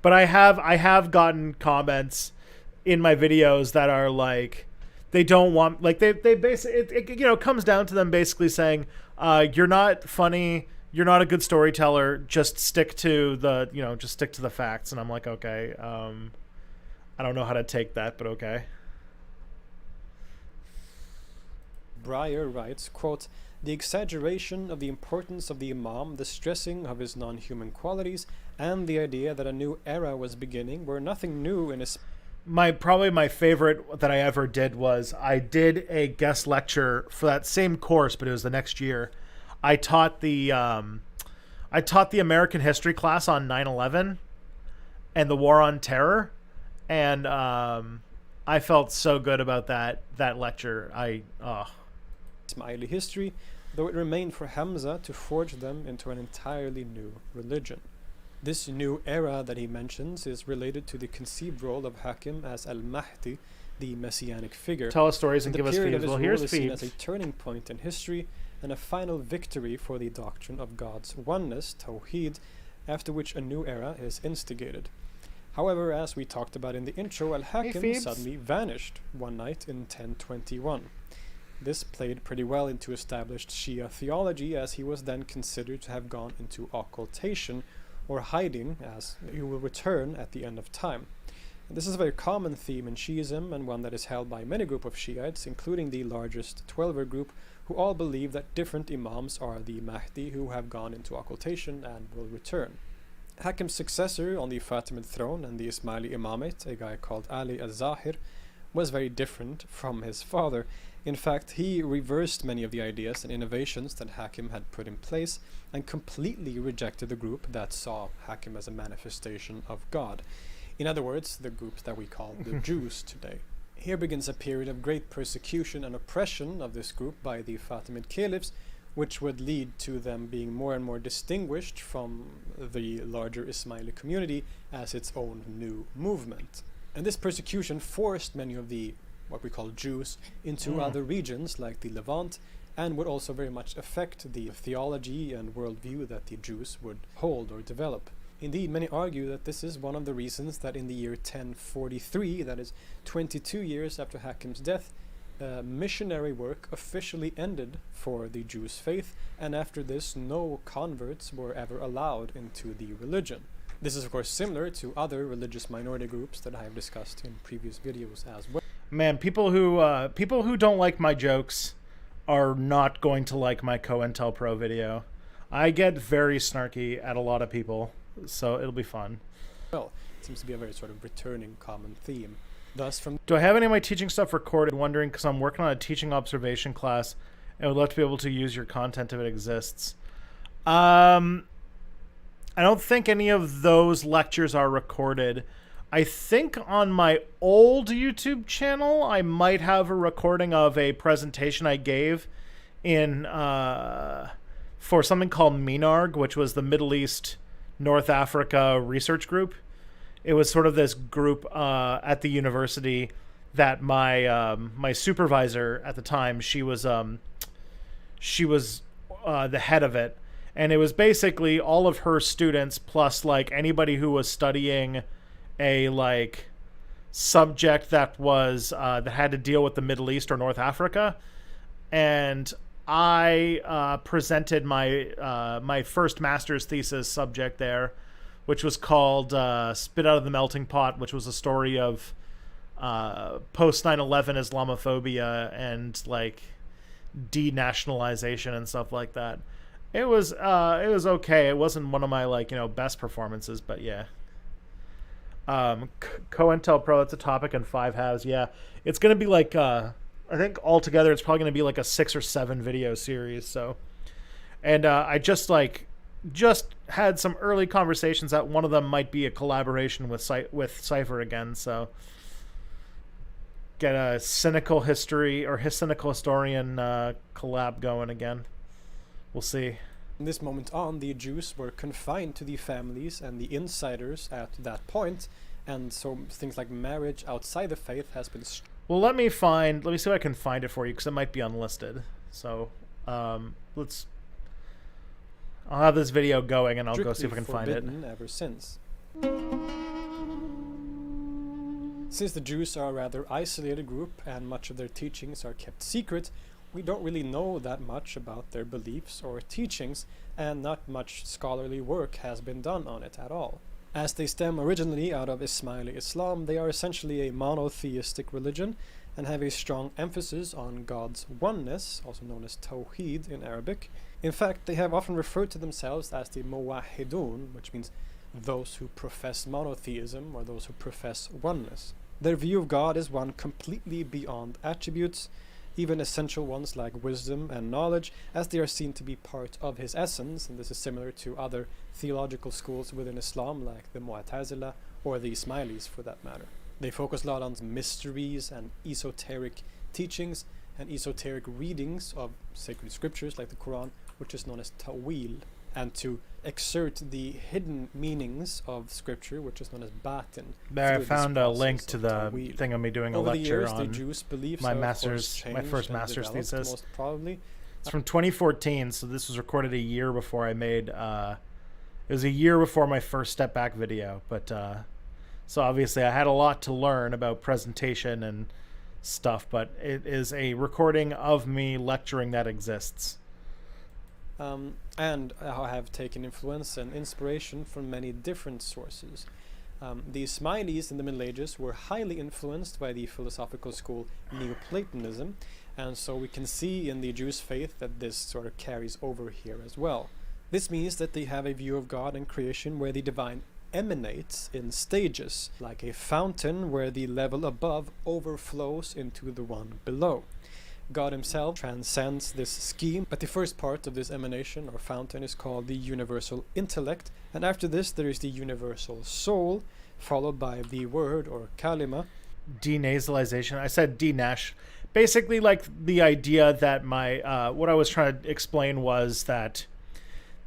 but I have gotten comments in my videos that are like, they don't want, like they basically, it you know, comes down to them basically saying, you're not funny, you're not a good storyteller, just stick to the facts. And I'm like, okay, I don't know how to take that, but okay. Breyer writes, quote, "The exaggeration of the importance of the Imam, the stressing of his non-human qualities, and the idea that a new era was beginning were nothing new in his..." Probably my favorite that I ever did was I did a guest lecture for that same course, but it was the next year. I taught the American history class on 9/11 and the War on Terror, and I felt so good about that lecture. Ismaili history, though it remained for Hamza to forge them into an entirely new religion. This new era that he mentions is related to the conceived role of Hakim as al-Mahdi, the messianic figure. Tell us stories and give us feeds. Well, here's feeds. Seen as feeds. a turning point in history, and a final victory for the doctrine of God's oneness, Tawheed, after which a new era is instigated. However, as we talked about in the intro, Al-Hakim suddenly vanished one night in 1021. This played pretty well into established Shia theology, as he was then considered to have gone into occultation, or hiding, as he will return at the end of time. And this is a very common theme in Shiism, and one that is held by many group of Shiites, including the largest Twelver group, who all believe that different Imams are the Mahdi who have gone into occultation and will return. Hakim's successor on the Fatimid throne and the Ismaili Imamate, a guy called Ali al-Zahir, was very different from his father. In fact, he reversed many of the ideas and innovations that Hakim had put in place and completely rejected the group that saw Hakim as a manifestation of God. In other words, the group that we call the Jews today. Here begins a period of great persecution and oppression of this group by the Fatimid caliphs, which would lead to them being more and more distinguished from the larger Ismaili community as its own new movement. And this persecution forced many of the what we call Jews into other regions like the Levant, and would also very much affect the theology and worldview that the Jews would hold or develop. Indeed, many argue that this is one of the reasons that in the year 1043, that is 22 years after Hakim's death, missionary work officially ended for the Jews' faith, and after this no converts were ever allowed into the religion. This is of course similar to other religious minority groups that I have discussed in previous videos as well. Man, people who don't like my jokes are not going to like my COINTELPRO video. I get very snarky at a lot of people, so it'll be fun. Well, it seems to be a very sort of returning common theme. Thus, from Do I have any of my teaching stuff recorded? Wondering, because I'm working on a teaching observation class and would love to be able to use your content if it exists. I don't think any of those lectures are recorded. I think on my old YouTube channel, I might have a recording of a presentation I gave in for something called MENARG, which was the Middle East North Africa Research Group. It was sort of this group at the university that my supervisor at the time, she was the head of it, and it was basically all of her students plus like anybody who was studying a like subject that was that had to deal with the Middle East or North Africa. And I presented my my first master's thesis subject there, which was called Spit Out of the Melting Pot, which was a story of post 9/11 Islamophobia and like denationalization and stuff like that. It was okay. It wasn't one of my like, best performances, but yeah. COINTELPRO, it's a topic and 5 halves. Yeah, it's gonna be like I think altogether it's probably gonna be like a 6 or 7 video series. So, and I just had some early conversations that one of them might be a collaboration with Cypher again. So, get a cynical history or cynical historian collab going again. We'll see. From this moment on, the Jews were confined to the families and the insiders at that point, and so things like marriage outside the faith has been... Well, let me see if I can find it for you, because it might be unlisted. So, I'll have this video going, and I'll go see if I can find it. Ever since. Since the Jews are a rather isolated group, and much of their teachings are kept secret, we don't really know that much about their beliefs or teachings, and not much scholarly work has been done on it at all. As they stem originally out of Ismaili Islam, they are essentially a monotheistic religion and have a strong emphasis on God's oneness, also known as Tawheed in Arabic. In fact, they have often referred to themselves as the Muwahhidun, which means those who profess monotheism or those who profess oneness. Their view of God is one completely beyond attributes, even essential ones like wisdom and knowledge, as they are seen to be part of his essence, and this is similar to other theological schools within Islam like the Mu'tazila or the Ismailis for that matter. They focus a lot on mysteries and esoteric teachings and esoteric readings of sacred scriptures like the Quran, which is known as ta'wil, and to exert the hidden meanings of scripture, which is known as batin. There, I found a link to the thing of me doing a Over lecture the years, on the Jews' beliefs my have, my first master's thesis. Most probably. It's from 2014, so this was recorded a year before I made. It was a year before my first Step Back video, but so obviously I had a lot to learn about presentation and stuff. But it is a recording of me lecturing that exists. And I have taken influence and inspiration from many different sources. The Ismailis in the Middle Ages were highly influenced by the philosophical school Neoplatonism, and so we can see in the Jewish faith that this sort of carries over here as well. This means that they have a view of God and creation where the divine emanates in stages, like a fountain where the level above overflows into the one below. God himself transcends this scheme, but the first part of this emanation or fountain is called the universal intellect, and after this there is the universal soul, followed by the word or kalima. Denasalization. I said denash. Basically, like the idea that my what I was trying to explain was that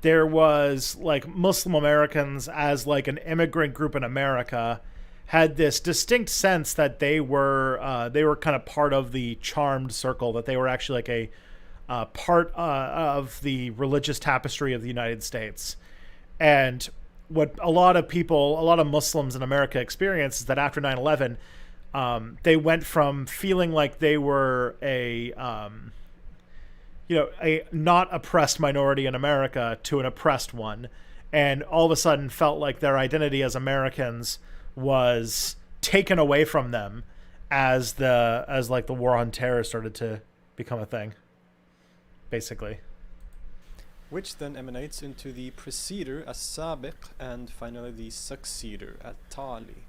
there was like Muslim Americans as like an immigrant group in America had this distinct sense that they were kind of part of the charmed circle, that they were actually like a part of the religious tapestry of the United States. And what a lot of Muslims in America experience is that after 9/11, they went from feeling like they were a not oppressed minority in America to an oppressed one, and all of a sudden felt like their identity as Americans was taken away from them as the war on terror started to become a thing, basically. Which then emanates into the preceder as-sabiq and finally the successor at-tali.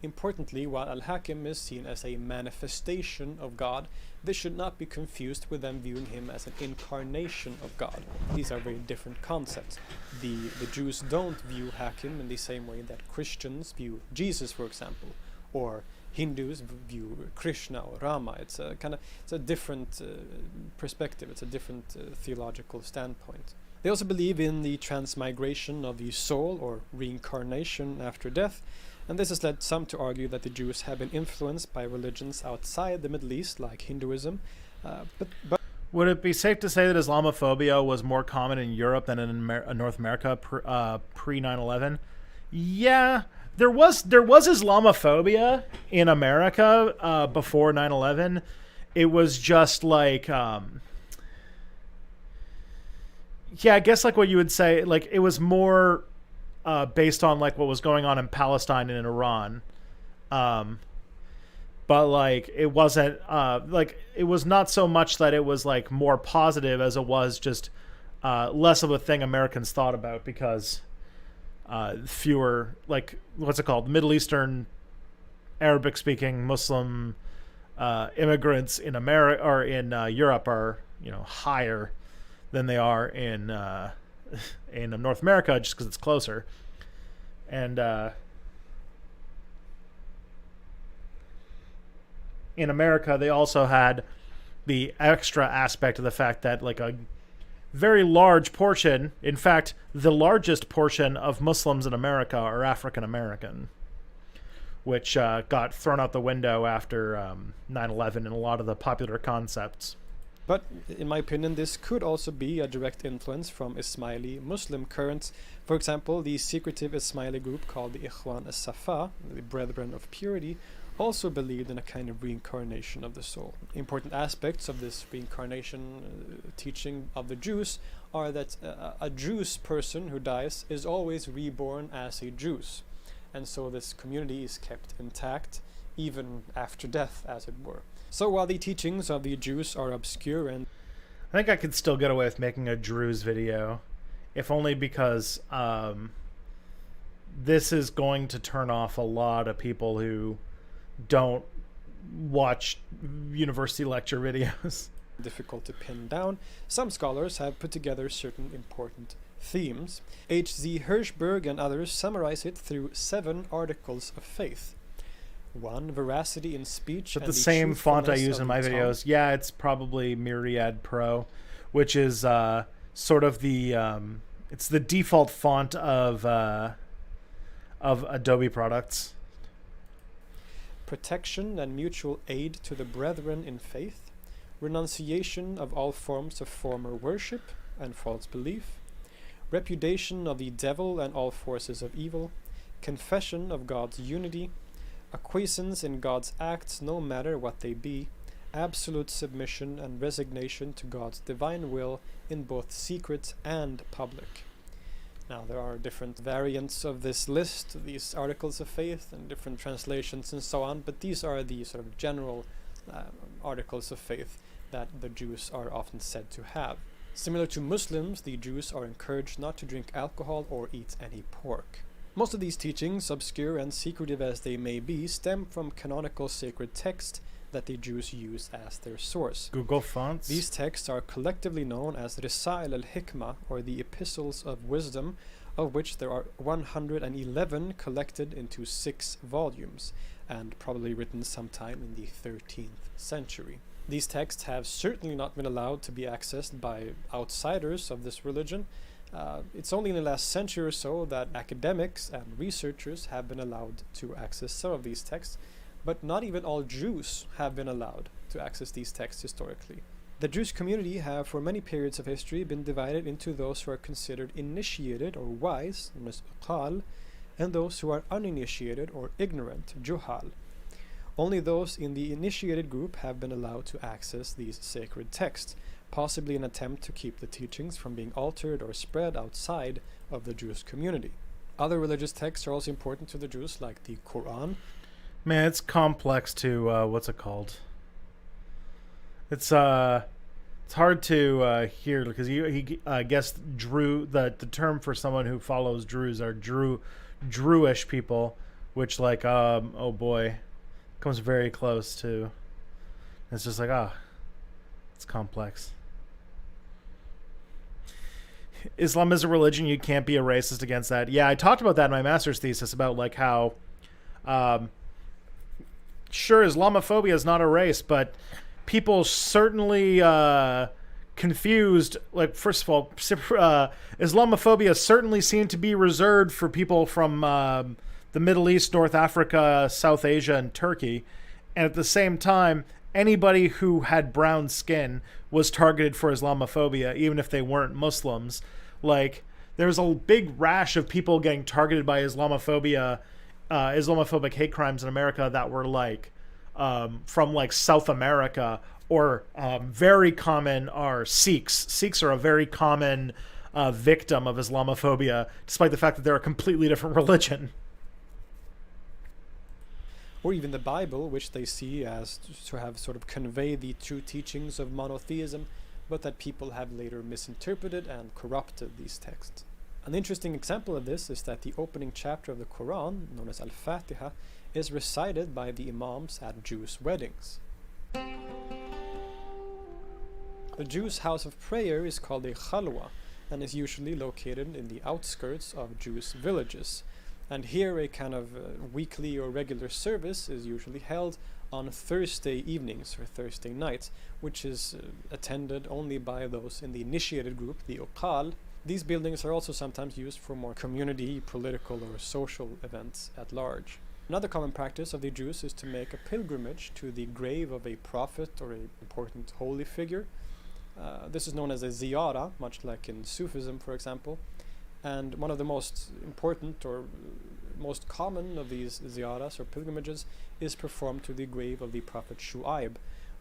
Importantly, while Al-Hakim is seen as a manifestation of God, this should not be confused with them viewing him as an incarnation of God. These are very different concepts. The Jews don't view Hakim in the same way that Christians view Jesus, for example, or Hindus view Krishna or Rama. It's a different perspective. It's a different theological standpoint. They also believe in the transmigration of the soul or reincarnation after death. And this has led some to argue that the Jews have been influenced by religions outside the Middle East, like Hinduism. But would it be safe to say that Islamophobia was more common in Europe than in North America pre 9/11? Yeah, there was Islamophobia in America before 9/11. It was just like, I guess like what you would say, like it was more based on like what was going on in Palestine and in Iran, but like it wasn't it was not so much that it was like more positive as it was just less of a thing Americans thought about, because fewer, like, what's it called, Middle Eastern, Arabic speaking Muslim immigrants in America or in Europe are higher than they are in North America, just because it's closer. And in America, they also had the extra aspect of the fact that like a very large portion, in fact, the largest portion of Muslims in America are African American, which got thrown out the window after 9/11 and a lot of the popular concepts. But in my opinion, this could also be a direct influence from Ismaili Muslim currents. For example, the secretive Ismaili group called the Ikhwan as-Safa, the Brethren of Purity, also believed in a kind of reincarnation of the soul. Important aspects of this reincarnation teaching of the Jews are that a Jewish person who dies is always reborn as a Jew. And so this community is kept intact even after death, as it were. So while the teachings of the Jews are obscure, and I think I could still get away with making a Druze video, if only because this is going to turn off a lot of people who don't watch university lecture videos. Difficult to pin down, some scholars have put together certain important themes. H.Z. Hirschberg and others summarize it through 7 articles of faith. 1, veracity in speech. But the same font I use in my videos. Yeah, it's probably Myriad Pro, which is sort of the it's the default font of Adobe products. Protection and mutual aid to the brethren in faith. renunciation of all forms of former worship and false belief, repudiation of the devil and all forces of evil, confession of God's unity, acquiescence in God's acts no matter what they be, absolute submission and resignation to God's divine will in both secret and public. Now, there are different variants of this list, these articles of faith, and different translations and so on, but these are the sort of general articles of faith that the Jews are often said to have. Similar to Muslims, the Jews are encouraged not to drink alcohol or eat any pork. Most of these teachings, obscure and secretive as they may be, stem from canonical sacred texts that the Jews use as their source. Google Fonts. These texts are collectively known as Risail al-Hikmah, or the Epistles of Wisdom, of which there are 111 collected into 6 volumes, and probably written sometime in the 13th century. These texts have certainly not been allowed to be accessed by outsiders of this religion. It's only in the last century or so that academics and researchers have been allowed to access some of these texts, but not even all Jews have been allowed to access these texts historically. The Jewish community have for many periods of history been divided into those who are considered initiated or wise, known as uqal, and those who are uninitiated or ignorant, juhal. Only those in the initiated group have been allowed to access these sacred texts, possibly in an attempt to keep the teachings from being altered or spread outside of the Jewish community. Other religious texts are also important to the Jews, like the Quran. Man, it's complex to what's it called? It's hard to hear because he I guess Drew the term for someone who follows Druze are Druish people, which like oh boy, comes very close to. It's just like it's complex. Islam is a religion. You can't be a racist against that. Yeah, I talked about that in my master's thesis about like how. Sure, Islamophobia is not a race, but people certainly confused. Like, first of all, Islamophobia certainly seemed to be reserved for people from the Middle East, North Africa, South Asia, and Turkey. And at the same time, anybody who had brown skin was targeted for Islamophobia, even if they weren't Muslims. Like, there's a big rash of people getting targeted by Islamophobic hate crimes in America that were like from like South America, or very common are Sikhs. Sikhs are a very common victim of Islamophobia, despite the fact that they're a completely different religion. Or even the Bible, which they see as to have sort of conveyed the true teachings of monotheism, but that people have later misinterpreted and corrupted these texts. An interesting example of this is that the opening chapter of the Quran, known as Al-Fatiha, is recited by the imams at Jews' weddings. The Jews' house of prayer is called a khalwa and is usually located in the outskirts of Jews' villages. And here a kind of weekly or regular service is usually held on Thursday evenings or Thursday nights, which is attended only by those in the initiated group, the uqal. These buildings are also sometimes used for more community, political, or social events at large. Another common practice of the Jews is to make a pilgrimage to the grave of a prophet or an important holy figure. This is known as a ziyara, much like in Sufism, for example. And one of the most important or most common of these ziyaras or pilgrimages is performed to the grave of the prophet Shu'aib,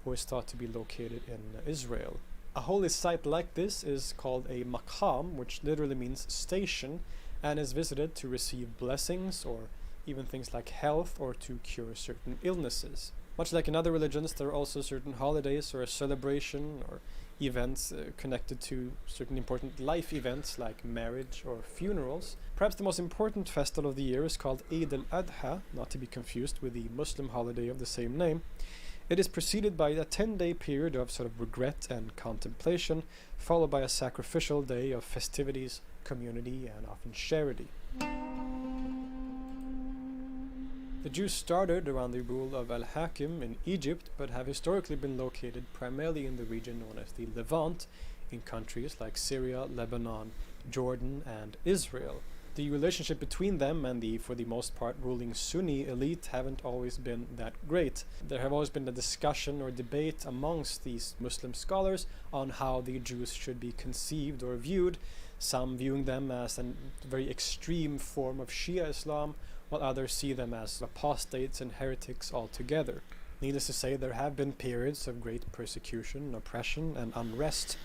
who is thought to be located in Israel. A holy site like this is called a maqam, which literally means station, and is visited to receive blessings or even things like health or to cure certain illnesses. Much like in other religions, there are also certain holidays or a celebration or events connected to certain important life events like marriage or funerals. Perhaps the most important festival of the year is called Eid al-Adha, not to be confused with the Muslim holiday of the same name. It is preceded by a 10-day period of sort of regret and contemplation, followed by a sacrificial day of festivities, community, and often charity. The Jews started around the rule of Al-Hakim in Egypt, but have historically been located primarily in the region known as the Levant, in countries like Syria, Lebanon, Jordan, and Israel. the relationship between them and the, for the most part, ruling Sunni elite haven't always been that great. There have always been a discussion or debate amongst these Muslim scholars on how the Jews should be conceived or viewed, some viewing them as a very extreme form of Shia Islam, while others see them as apostates and heretics altogether. Needless to say, there have been periods of great persecution, oppression, and unrest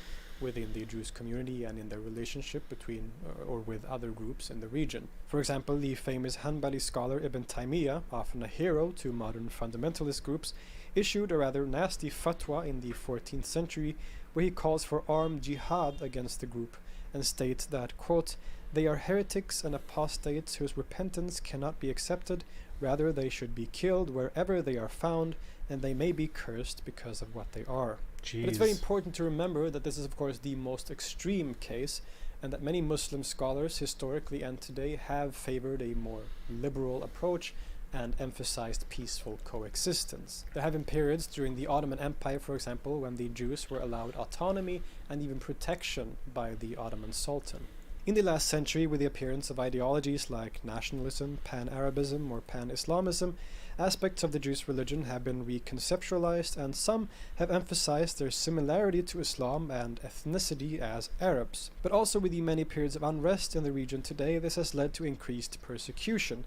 within the Jewish community and in their relationship between or with other groups in the region. For example, the famous Hanbali scholar Ibn Taymiyyah, often a hero to modern fundamentalist groups, issued a rather nasty fatwa in the 14th century where he calls for armed jihad against the group and states that, quote, "They are heretics and apostates whose repentance cannot be accepted, rather they should be killed wherever they are found, and they may be cursed because of what they are." Jeez. But it's very important to remember that this is of course the most extreme case, and that many Muslim scholars historically and today have favored a more liberal approach and emphasized peaceful coexistence. There have been periods during the Ottoman Empire, for example, when the Jews were allowed autonomy and even protection by the Ottoman Sultan. In the last century, with the appearance of ideologies like nationalism, pan-Arabism, or pan-Islamism, aspects of the Jewish religion have been reconceptualized, and some have emphasized their similarity to Islam and ethnicity as Arabs. But also with the many periods of unrest in the region today, this has led to increased persecution.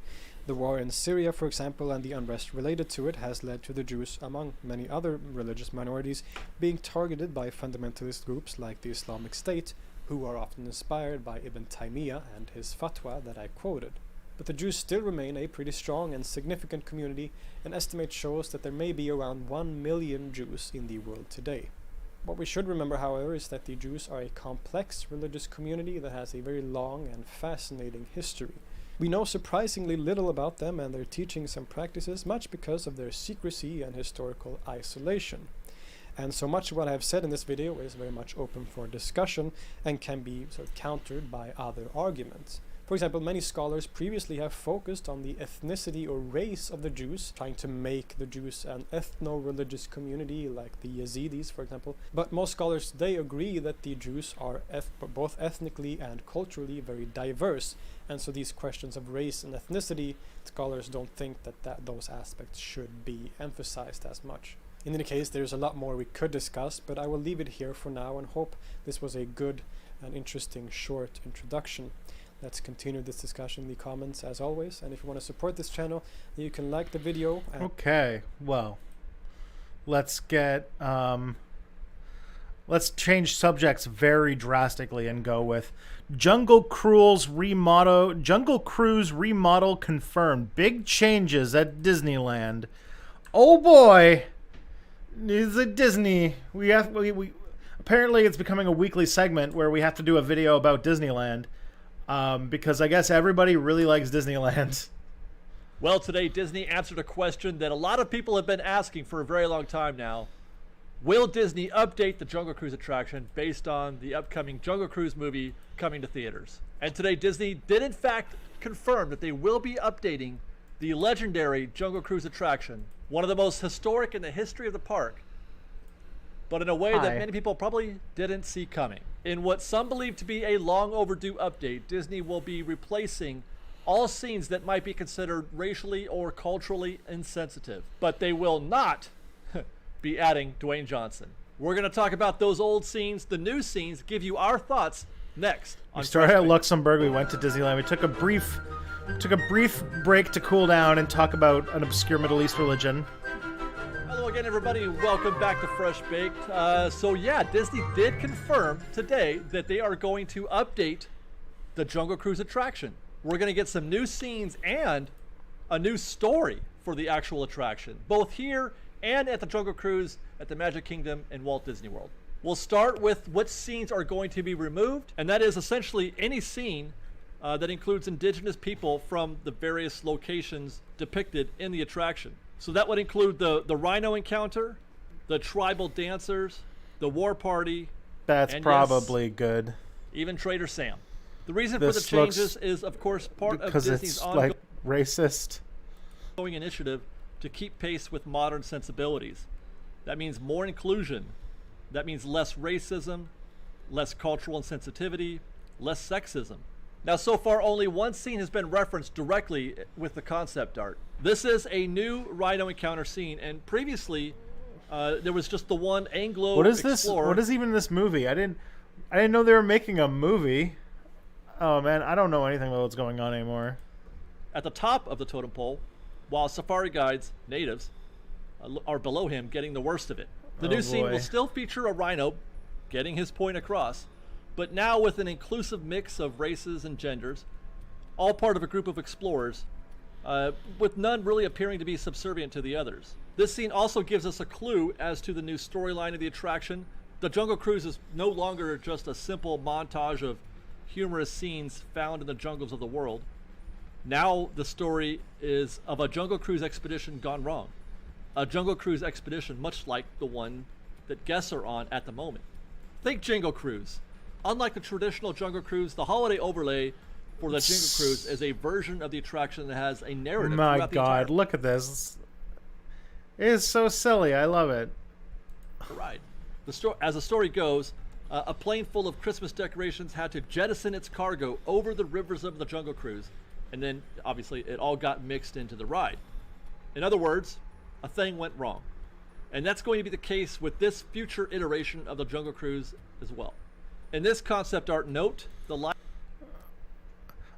The war in Syria, for example, and the unrest related to it has led to the Jews, among many other religious minorities, being targeted by fundamentalist groups like the Islamic State, who are often inspired by Ibn Taymiyyah and his fatwa that I quoted. But the Jews still remain a pretty strong and significant community. An estimate shows that there may be around 1 million Jews in the world today. What we should remember, however, is that the Jews are a complex religious community that has a very long and fascinating history. We know surprisingly little about them and their teachings and practices, much because of their secrecy and historical isolation. And so much of what I have said in this video is very much open for discussion and can be sort of countered by other arguments. For example, many scholars previously have focused on the ethnicity or race of the Jews, trying to make the Jews an ethno-religious community like the Yazidis, for example. But most scholars today agree that the Jews are both ethnically and culturally very diverse. And so these questions of race and ethnicity, scholars don't think that those aspects should be emphasized as much. In any case, there's a lot more we could discuss, but I will leave it here for now and hope this was a good and interesting short introduction. Let's continue this discussion in the comments as always, and if you want to support this channel, you can like the video. Okay, well, let's get let's change subjects very drastically and go with Jungle Cruise remodel confirmed. Big changes at Disneyland. Oh boy, is it Disney? We apparently it's becoming a weekly segment where we have to do a video about Disneyland. Because I guess everybody really likes Disneyland. Well, today Disney answered a question that a lot of people have been asking for a very long time now. Will Disney update the Jungle Cruise attraction based on the upcoming Jungle Cruise movie coming to theaters? And today Disney did in fact confirm that they will be updating the legendary Jungle Cruise attraction, one of the most historic in the history of the park, but in a way that many people probably didn't see coming. In what some believe to be a long overdue update, Disney will be replacing all scenes that might be considered racially or culturally insensitive, but they will not be adding Dwayne Johnson. We're going to talk about those old scenes, the new scenes, give you our thoughts next. We started at Luxembourg, we went to Disneyland, we took a brief break to cool down and talk about an obscure Middle East religion. Hello again, everybody, and welcome back to Fresh Baked. So yeah, Disney did confirm today that they are going to update the Jungle Cruise attraction. We're going to get some new scenes and a new story for the actual attraction, both here and at the Jungle Cruise at the Magic Kingdom in Walt Disney World. We'll start with what scenes are going to be removed, and that is essentially any scene that includes indigenous people from the various locations depicted in the attraction. So that would include the rhino encounter, the tribal dancers, the war party. That's probably good. Even Trader Sam. The reason for the changes is, of course, part of Disney's ongoing racist initiative to keep pace with modern sensibilities. That means more inclusion. That means less racism, less cultural insensitivity, less sexism. Now, so far, only one scene has been referenced directly with the concept art. This is a new rhino encounter scene, and previously there was just the one Anglo What is explorer. this? What is even this movie? I didn't know they were making a movie. Oh man, I don't know anything about what's going on anymore. At the top of the totem pole, while safari guides, natives, are below him getting the worst of it. The new scene will still feature a rhino getting his point across, but now with an inclusive mix of races and genders, all part of a group of explorers, with none really appearing to be subservient to the others. This scene also gives us a clue as to the new storyline of the attraction. The Jungle Cruise is no longer just a simple montage of humorous scenes found in the jungles of the world. Now the story is of a Jungle Cruise expedition gone wrong. A Jungle Cruise expedition much like the one that guests are on at the moment. Think Jingle Cruise. Unlike the traditional Jungle Cruise, the holiday overlay for the Jingle Cruise is a version of the attraction that has a narrative. My God, look at this. It is so silly. I love it. Right. As the story goes, a plane full of Christmas decorations had to jettison its cargo over the rivers of the Jungle Cruise, and then obviously it all got mixed into the ride. In other words, a thing went wrong. And that's going to be the case with this future iteration of the Jungle Cruise as well. In this concept art note, I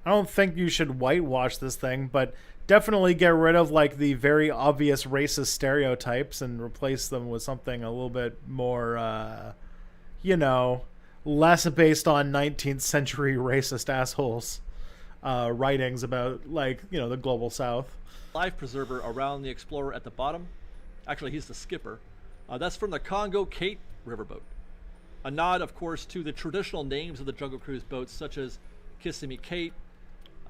don't think you should whitewash this thing, but definitely get rid of like the very obvious racist stereotypes and replace them with something a little bit more, less based on 19th century racist assholes writings about, like, the global south. Life preserver around the explorer at the bottom. Actually, he's the skipper. That's from the Congo Kate riverboat. A nod, of course, to the traditional names of the Jungle Cruise boats, such as Kissimmee Kate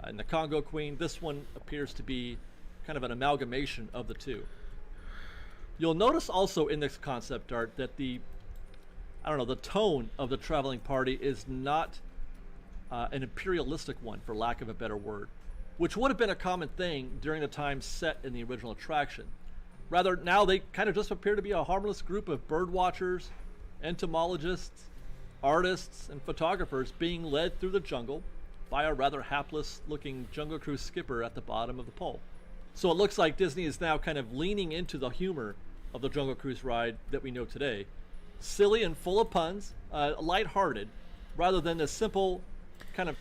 and the Congo Queen. This one appears to be kind of an amalgamation of the two. You'll notice also in this concept art that the tone of the traveling party is not an imperialistic one, for lack of a better word, which would have been a common thing during the time set in the original attraction. Rather, now they kind of just appear to be a harmless group of bird watchers, entomologists, artists, and photographers being led through the jungle by a rather hapless-looking Jungle Cruise skipper at the bottom of the pole. So it looks like Disney is now kind of leaning into the humor of the Jungle Cruise ride that we know today. Silly and full of puns, lighthearted, rather than the simple kind of...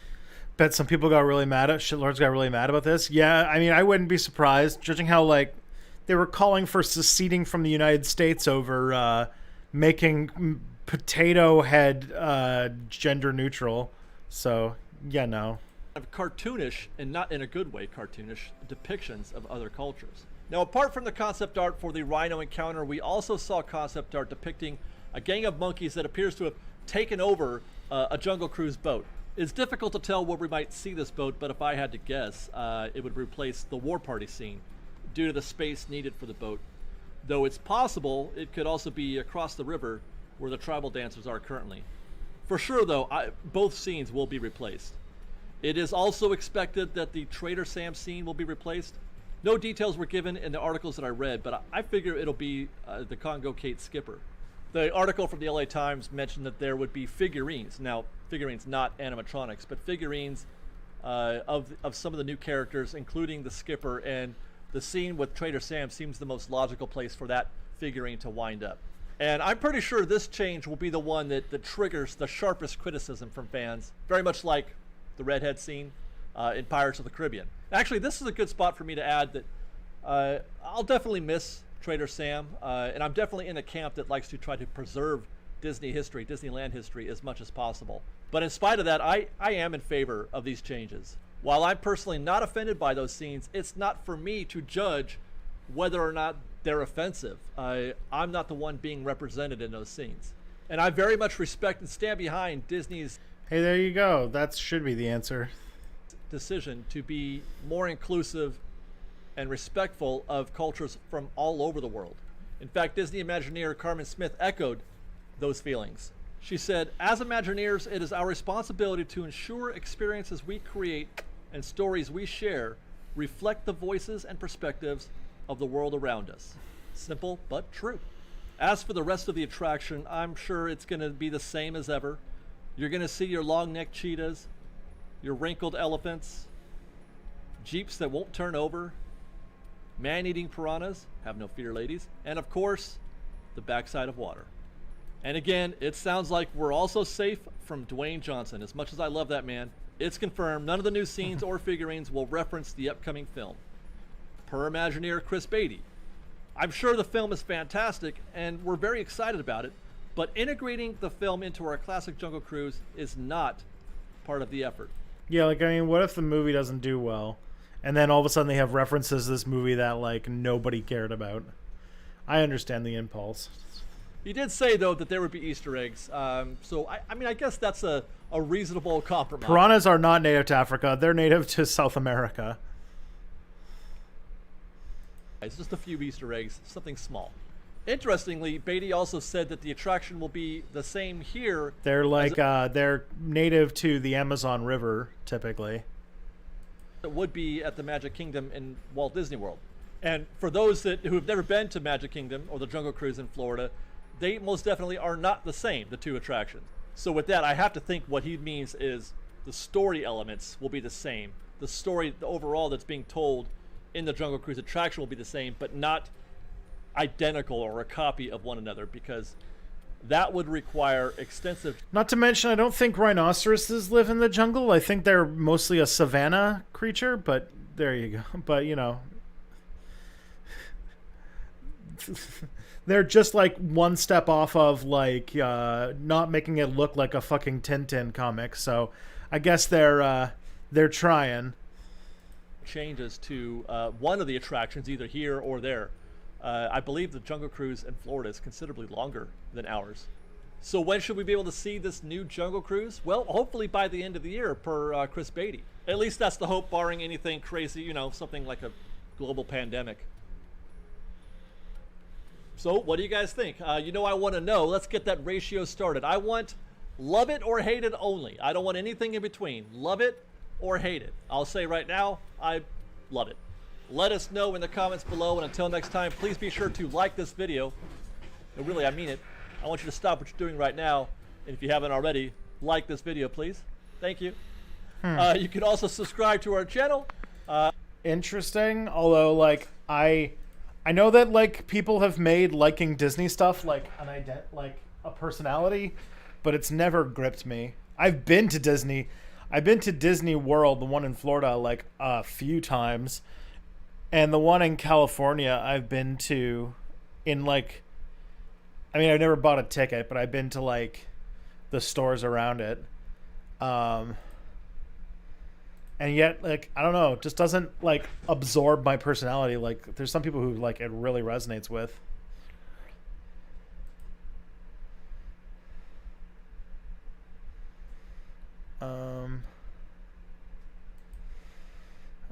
Bet some people got really mad at... Shitlords got really mad about this. Yeah, I mean, I wouldn't be surprised, judging how, like, they were calling for seceding from the United States over making Potato Head gender neutral. So, yeah, no. Cartoonish, and not in a good way cartoonish, depictions of other cultures. Now, apart from the concept art for the rhino encounter, we also saw concept art depicting a gang of monkeys that appears to have taken over a Jungle Cruise boat. It's difficult to tell where we might see this boat, but if I had to guess, it would replace the war party scene due to the space needed for the boat. Though it's possible it could also be across the river where the tribal dancers are currently. For sure, though, both scenes will be replaced. It is also expected that the Trader Sam scene will be replaced. No details were given in the articles that I read, but I figure it'll be the Congo Kate skipper. The article from the LA Times mentioned that there would be figurines. Now, figurines not animatronics, but figurines of some of the new characters, including the skipper, and the scene with Trader Sam seems the most logical place for that figurine to wind up. And I'm pretty sure this change will be the one that triggers the sharpest criticism from fans, very much like the redhead scene in Pirates of the Caribbean. Actually, this is a good spot for me to add that I'll definitely miss Trader Sam, and I'm definitely in a camp that likes to try to preserve Disney history, Disneyland history, as much as possible. But in spite of that, I am in favor of these changes. While I'm personally not offended by those scenes, it's not for me to judge whether or not they're offensive. I'm not the one being represented in those scenes. And I very much respect and stand behind Disney's... Hey, there you go. That should be the answer. ...decision to be more inclusive and respectful of cultures from all over the world. In fact, Disney Imagineer Carmen Smith echoed those feelings. She said, "As Imagineers, it is our responsibility to ensure experiences we create and stories we share reflect the voices and perspectives of the world around us." Simple, but true. As for the rest of the attraction, I'm sure it's going to be the same as ever. You're going to see your long-necked cheetahs, your wrinkled elephants, jeeps that won't turn over, man-eating piranhas, have no fear, ladies, and of course, the backside of water. And again, it sounds like we're also safe from Dwayne Johnson. As much as I love that man, it's confirmed none of the new scenes or figurines will reference the upcoming film. Per Imagineer Chris Beatty, I'm sure the film is fantastic and we're very excited about it, but integrating the film into our classic Jungle Cruise is not part of the effort. Yeah, like, I mean, what if the movie doesn't do well, and then all of a sudden they have references to this movie that, like, nobody cared about? I understand the impulse. He did say, though, that there would be Easter eggs. So, I mean, I guess that's a reasonable compromise. Piranhas are not native to Africa. They're native to South America. It's just a few Easter eggs, something small. Interestingly, Beatty also said that the attraction will be the same here. They're like, they're native to the Amazon River, typically. It would be at the Magic Kingdom in Walt Disney World. And for those who have never been to Magic Kingdom or the Jungle Cruise in Florida, they most definitely are not the same, the two attractions. So with that, I have to think what he means is the story elements will be the same. The story, the overall that's being told in the Jungle Cruise attraction will be the same, but not identical or a copy of one another, because that would require extensive... Not to mention, I don't think rhinoceroses live in the jungle. I think they're mostly a savanna creature, but there you go. But, you know... They're just like one step off of like not making it look like a fucking Tintin comic. So I guess they're trying. Changes to one of the attractions, either here or there. I believe the Jungle Cruise in Florida is considerably longer than ours. So when should we be able to see this new Jungle Cruise? Well, hopefully by the end of the year, per Chris Beatty. At least that's the hope, barring anything crazy, you know, something like a global pandemic. So what do you guys think? You know, I want to know. Let's get that ratio started. I want love it or hate it only. I don't want anything in between. Love it or hate it. I'll say right now, I love it. Let us know in the comments below, and until next time, please be sure to like this video. And really, I mean it. I want you to stop what you're doing right now, and if you haven't already, like this video, please. Thank you. You can also subscribe to our channel. Interesting, although, like, I know that, like, people have made liking Disney stuff like a personality, but it's never gripped me. I've been to Disney. I've been to Disney World, the one in Florida, like a few times, and the one in California I've been to in like, I mean, I've never bought a ticket, but I've been to like the stores around it. And yet, like, I don't know, it just doesn't, like, absorb my personality. Like, there's some people who, like, it really resonates with.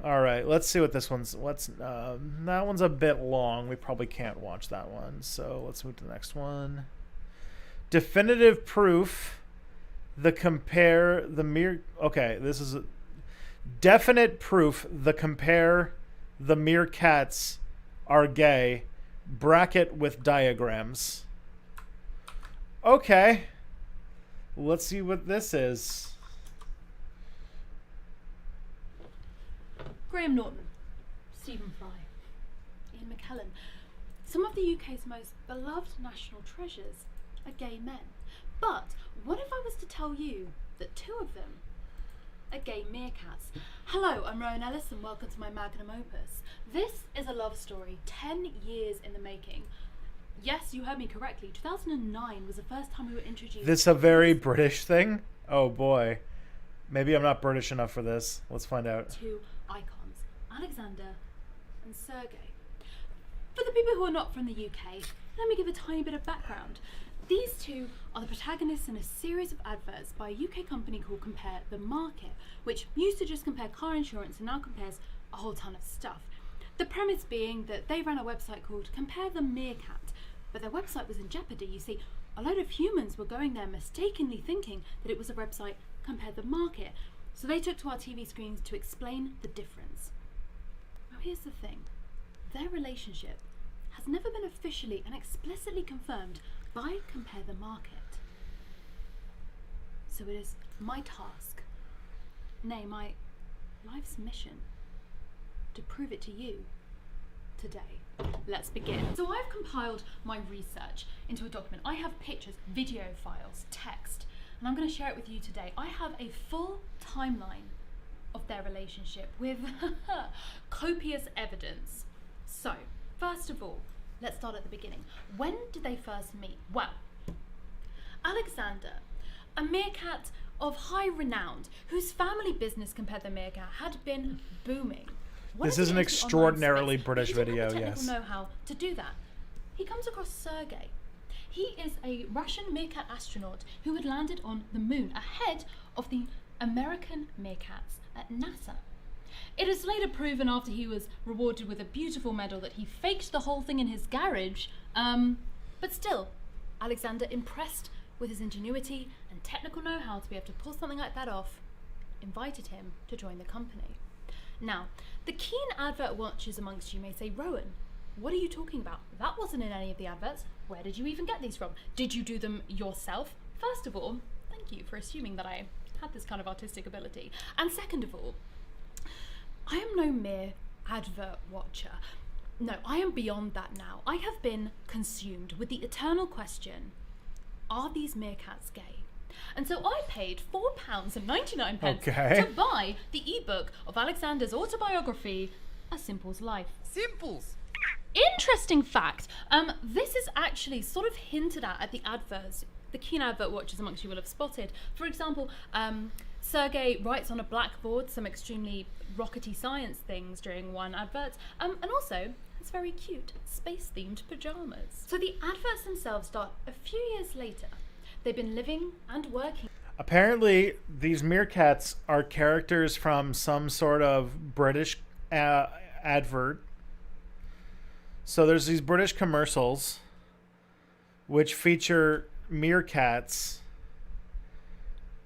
All right, let's see what this one's, that one's a bit long. We probably can't watch that one. So let's move to the next one. Definitive proof, okay, this is... Definite proof the meerkats are gay, bracket with diagrams. Okay. Let's see what this is. Graham Norton, Stephen Fry, Ian McKellen. Some of the UK's most beloved national treasures are gay men. But what if I was to tell you that two of them are gay meerkats? Hello, I'm Rowan Ellis and welcome to my magnum opus. This is a love story 10 years in the making. Yes, you heard me correctly. 2009 was the first time we were introduced. This a very British thing? Oh boy. Maybe I'm not British enough for this. Let's find out. Two icons, Alexander and Sergey. For the people who are not from the UK, let me give a tiny bit of background. These two are the protagonists in a series of adverts by a UK company called Compare the Market, which used to just compare car insurance and now compares a whole ton of stuff. The premise being that they ran a website called Compare the Meerkat, but their website was in jeopardy. You see, a load of humans were going there mistakenly thinking that it was a website Compare the Market, so they took to our TV screens to explain the difference. Now here's the thing, their relationship has never been officially and explicitly confirmed by Compare the Market. So it is my task nay, my life's mission, to prove it to you today. Let's begin. So I've compiled my research into a document. I have pictures, video files, text, and I'm going to share it with you today. I have a full timeline of their relationship with copious evidence. So, first of all, let's start at the beginning. When did they first meet? Well, Alexander, a meerkat of high renown, whose family business compared to the meerkat had been booming. This is an extraordinarily British video, yes. He know-how to do that. He comes across Sergei. He is a Russian meerkat astronaut who had landed on the moon ahead of the American meerkats at NASA. It is later proven after he was rewarded with a beautiful medal that he faked the whole thing in his garage, but still, Alexander, impressed with his ingenuity and technical know-how to be able to pull something like that off, invited him to join the company. Now, the keen advert watchers amongst you may say, Rowan, what are you talking about? That wasn't in any of the adverts. Where did you even get these from? Did you do them yourself? First of all, thank you for assuming that I had this kind of artistic ability. And second of all, I am no mere advert watcher. No, I am beyond that now. I have been consumed with the eternal question, are these meerkats gay? And so I paid £4.99 to buy the ebook of Alexander's autobiography, A Simple's Life. Simples! Interesting fact, this is actually sort of hinted at the adverts. The keen advert watchers amongst you will have spotted. For example, Sergei writes on a blackboard some extremely rockety science things during one advert, and also it's very cute, space-themed pajamas. So the adverts themselves start a few years later. They've been living and working. Apparently, these meerkats are characters from some sort of British advert. So there's these British commercials which feature meerkats.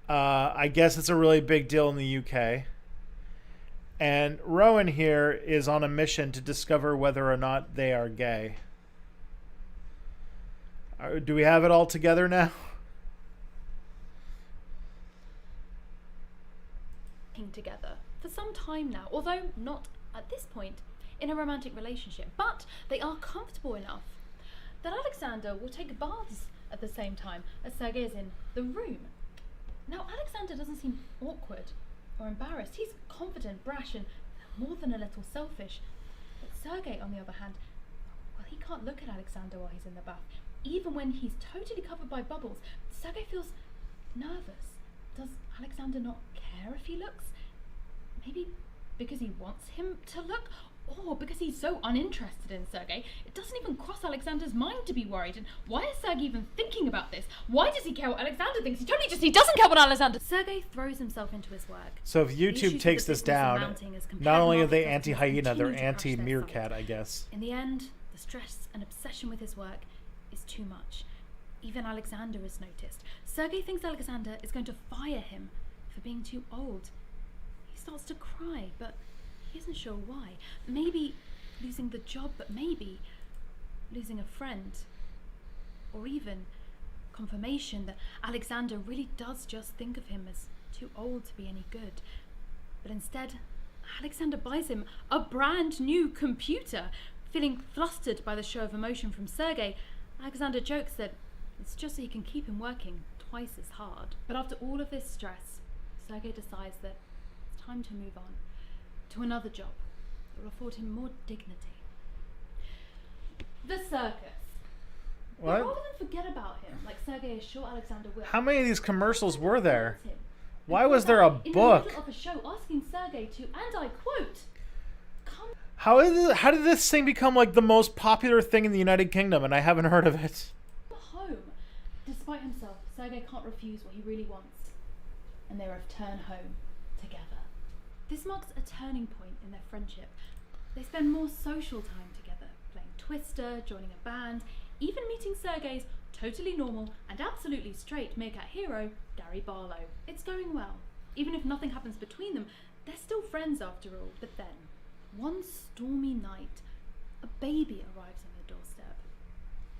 I guess it's a really big deal in the UK. And Rowan here is on a mission to discover whether or not they are gay. Do we have it all together now? Together for some time now, although not at this point in a romantic relationship, but they are comfortable enough that Alexander will take baths at the same time as Sergei is in the room. Now, Alexander doesn't seem awkward or embarrassed. He's confident, brash, and more than a little selfish. But Sergei, on the other hand, well, he can't look at Alexander while he's in the bath. Even when he's totally covered by bubbles, Sergei feels nervous. Does Alexander not care if he looks? Maybe because he wants him to look, or because he's so uninterested in Sergei, it doesn't even cross Alexander's mind to be worried. And why is Sergei even thinking about this? Why does he care what Alexander thinks? He doesn't care what Alexander... Sergei throws himself into his work. So if YouTube takes this down, not only are they anti-hyena, they're anti-meerkat, I guess. In the end, the stress and obsession with his work is too much. Even Alexander is noticed. Sergei thinks Alexander is going to fire him for being too old. He starts to cry, but he isn't sure why. Maybe losing the job, but maybe losing a friend. Or even confirmation that Alexander really does just think of him as too old to be any good. But instead, Alexander buys him a brand new computer. Feeling flustered by the show of emotion from Sergei, Alexander jokes that it's just so he can keep him working twice as hard. But after all of this stress, Sergei decides that it's time to move on to another job that will afford him more dignity. The circus. What? But rather than forget about him, like Sergei is sure Alexander will. How many of these commercials were there? Why was there a book? In the middle of a show, asking Sergei to, and I quote, "Come." How did this thing become like the most popular thing in the United Kingdom, and I haven't heard of it? Home. Despite himself, Sergei can't refuse what he really wants, and they return home together. This marks a turning point in their friendship. They spend more social time together, playing Twister, joining a band, even meeting Sergei's totally normal and absolutely straight meerkat hero, Gary Barlow. It's going well. Even if nothing happens between them, they're still friends after all. But then, one stormy night, a baby arrives on their doorstep,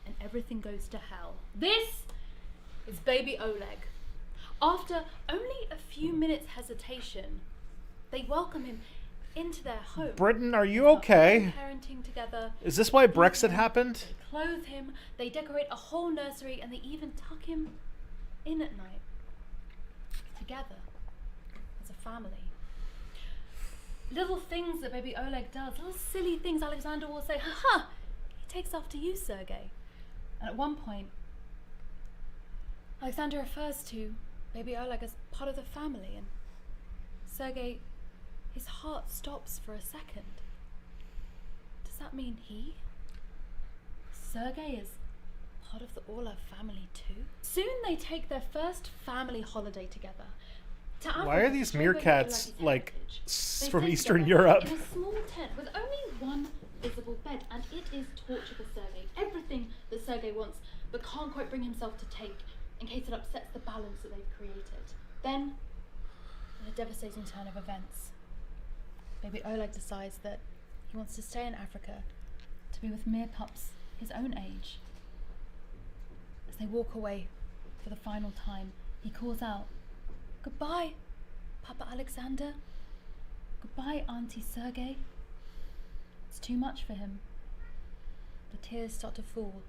and everything goes to hell. This is baby Oleg. After only a few minutes hesitation, they welcome him into their home. Britain, are you They start okay? parenting together. Is this why They feed Brexit him, happened? They clothe him, they decorate a whole nursery, and they even tuck him in at night. Together. As a family. Little things that baby Oleg does, little silly things Alexander will say, haha, he takes after you, Sergei. And at one point, Alexander refers to baby Oleg as part of the family, and Sergei, his heart stops for a second. Does that mean Sergei, is part of the Orlov family too? Soon they take their first family holiday together. To Why are Africa these to show baby meerkats Oleg his like heritage. They from stay Eastern together Europe? in a small tent with only one visible bed, and it is torture for Sergei. Everything that Sergei wants but can't quite bring himself to take in case it upsets the balance that they've created. Then, in a devastating turn of events, baby Oleg decides that he wants to stay in Africa to be with meerpups his own age. As they walk away for the final time, he calls out, "Goodbye, Papa Alexander. Goodbye, Auntie Sergei." It's too much for him. The tears start to fall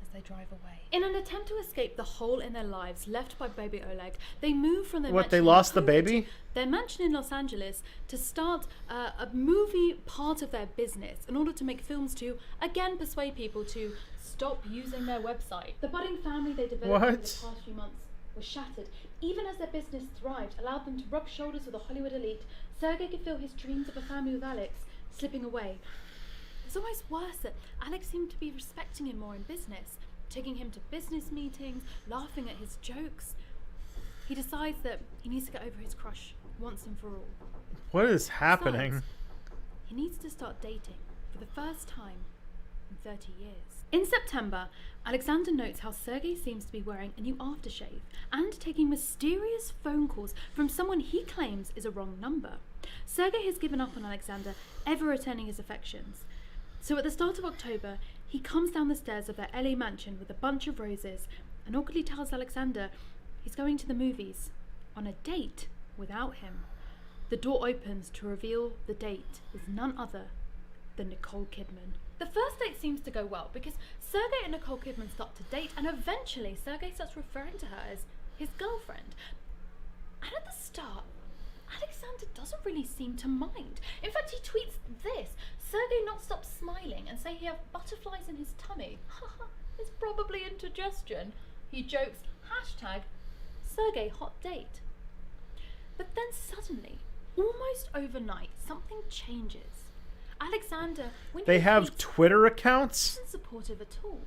as they drive away. In an attempt to escape the hole in their lives left by baby Oleg, they move from their What, mansion they in lost the Poland baby? to their mansion in Los Angeles to start a movie part of their business in order to make films to, again, persuade people to stop using their website. The budding family they developed over the What? past few months was shattered. Even as their business thrived, allowed them to rub shoulders with the Hollywood elite, Sergei could feel his dreams of a family with Alex slipping away. It's almost worse that Alex seemed to be respecting him more in business, taking him to business meetings, laughing at his jokes. He decides that he needs to get over his crush once and for all. What is happening? Besides, he needs to start dating for the first time in 30 years. In September, Alexander notes how Sergei seems to be wearing a new aftershave and taking mysterious phone calls from someone he claims is a wrong number. Sergei has given up on Alexander ever returning his affections. So at the start of October, he comes down the stairs of their LA mansion with a bunch of roses and awkwardly tells Alexander he's going to the movies on a date without him. The door opens to reveal the date is none other than Nicole Kidman. The first date seems to go well because Sergei and Nicole Kidman start to date, and eventually Sergei starts referring to her as his girlfriend. And at the start, Alexander doesn't really seem to mind. In fact, he tweets this: "Sergei not stop smiling and say he have butterflies in his tummy. Haha, it's probably indigestion." He jokes, hashtag Sergei hot date. But then suddenly, almost overnight, something changes. Alexander, when They he have tweets, Twitter accounts? isn't supportive at all.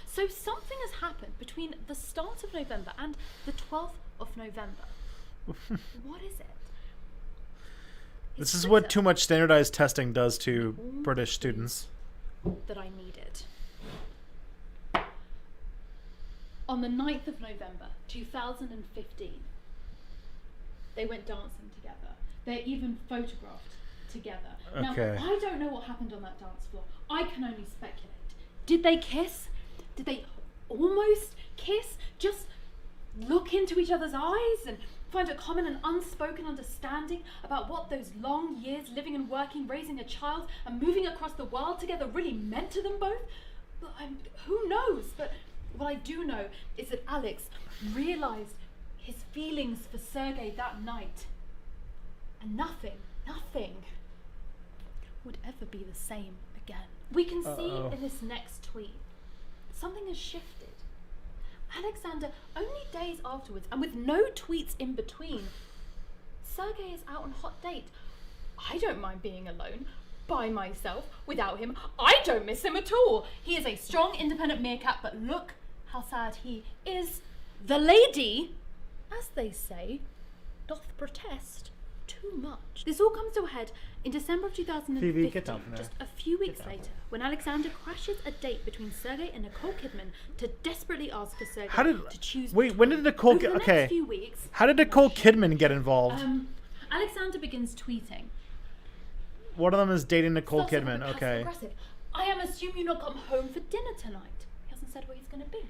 So something has happened between the start of November and the 12th of November. What is it? This It's is what Twitter too much standardized testing does to all British the students. that I needed. On the 9th of November 2015, they went dancing together. They're even photographed together. Okay. Now, I don't know what happened on that dance floor. I can only speculate. Did they kiss? Did they almost kiss? Just look into each other's eyes and find a common and unspoken understanding about what those long years living and working, raising a child, and moving across the world together really meant to them both? But who knows? But what I do know is that Alex realized his feelings for Sergei that night. And nothing would ever be the same again. We can see in this next tweet, something has shifted. Alexander, only days afterwards, and with no tweets in between, Sergei is out on hot date. I don't mind being alone, by myself, without him. I don't miss him at all. He is a strong, independent meerkat, but look how sad he is. The lady, as they say, doth protest too much. This all comes to a head in December of 2015, Phoebe, get down from there. just a few weeks later, when Alexander crashes a date between Sergei and Nicole Kidman to desperately ask for Sergei to choose Wait, when did Nicole Over the next okay. few weeks, How did Nicole Kidman get involved? Alexander begins tweeting. One of them is dating Nicole Starts off a Kidman. bit Okay. passive-aggressive. I am assuming you'll not come home for dinner tonight. He hasn't said where he's going to be.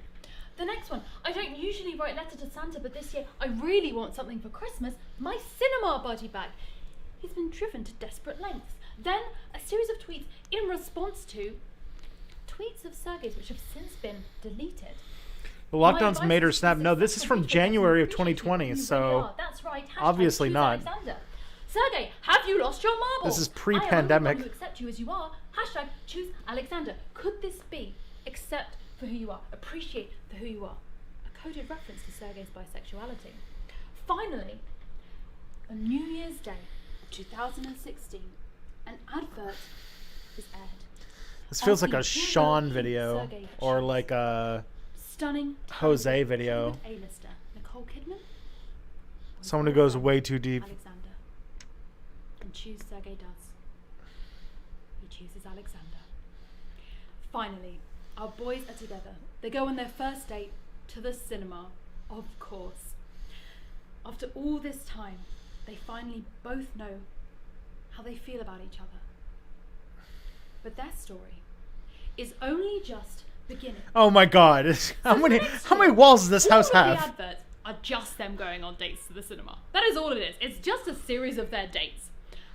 The next one. I don't usually write letter to Santa, but this year I really want something for Christmas. My cinema buddy bag. He's been driven to desperate lengths. Then a series of tweets in response to tweets of Sergei's which have since been deleted. The lockdown's made her snap. No, this is from January of 2020, so that's right. obviously not. Alexander. Sergei, have you lost your marbles? This is pre-pandemic. I am to accept you as you are. Hashtag choose Alexander. Could this be accept for who you are, appreciate for who you are? A coded reference to Sergei's bisexuality. Finally, on New Year's Day, 2016, an advert is aired. This feels like a Sean video or like a stunning Jose video. A-lister Nicole Kidman. Someone who goes way too deep. Alexander. And choose Sergei does. He chooses Alexander. Finally, our boys are together. They go on their first date to the cinema, of course. After all this time, they finally both know how they feel about each other. But their story is only just beginning. Oh my god. How many walls does this house have? The adverts are just them going on dates to the cinema. That is all it is. It's just a series of their dates.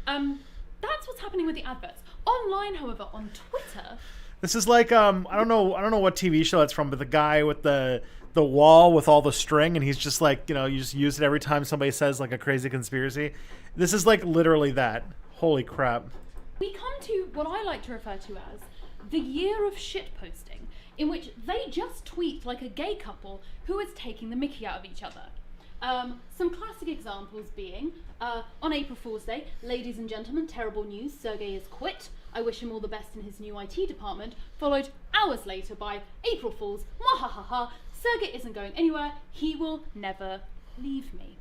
That's what's happening with the adverts. Online, however, on Twitter, this is like I don't know what TV show that's from, but the guy with the wall with all the string, and he's just like, you just use it every time somebody says like a crazy conspiracy. This is like literally that. Holy crap. We come to what I like to refer to as the year of shitposting, in which they just tweet like a gay couple who is taking the mickey out of each other. Some classic examples being, on April Fool's Day, ladies and gentlemen, terrible news, Sergei has quit. I wish him all the best in his new IT department, followed hours later by April Fool's, mwahahaha, Sergei isn't going anywhere, he will never leave me.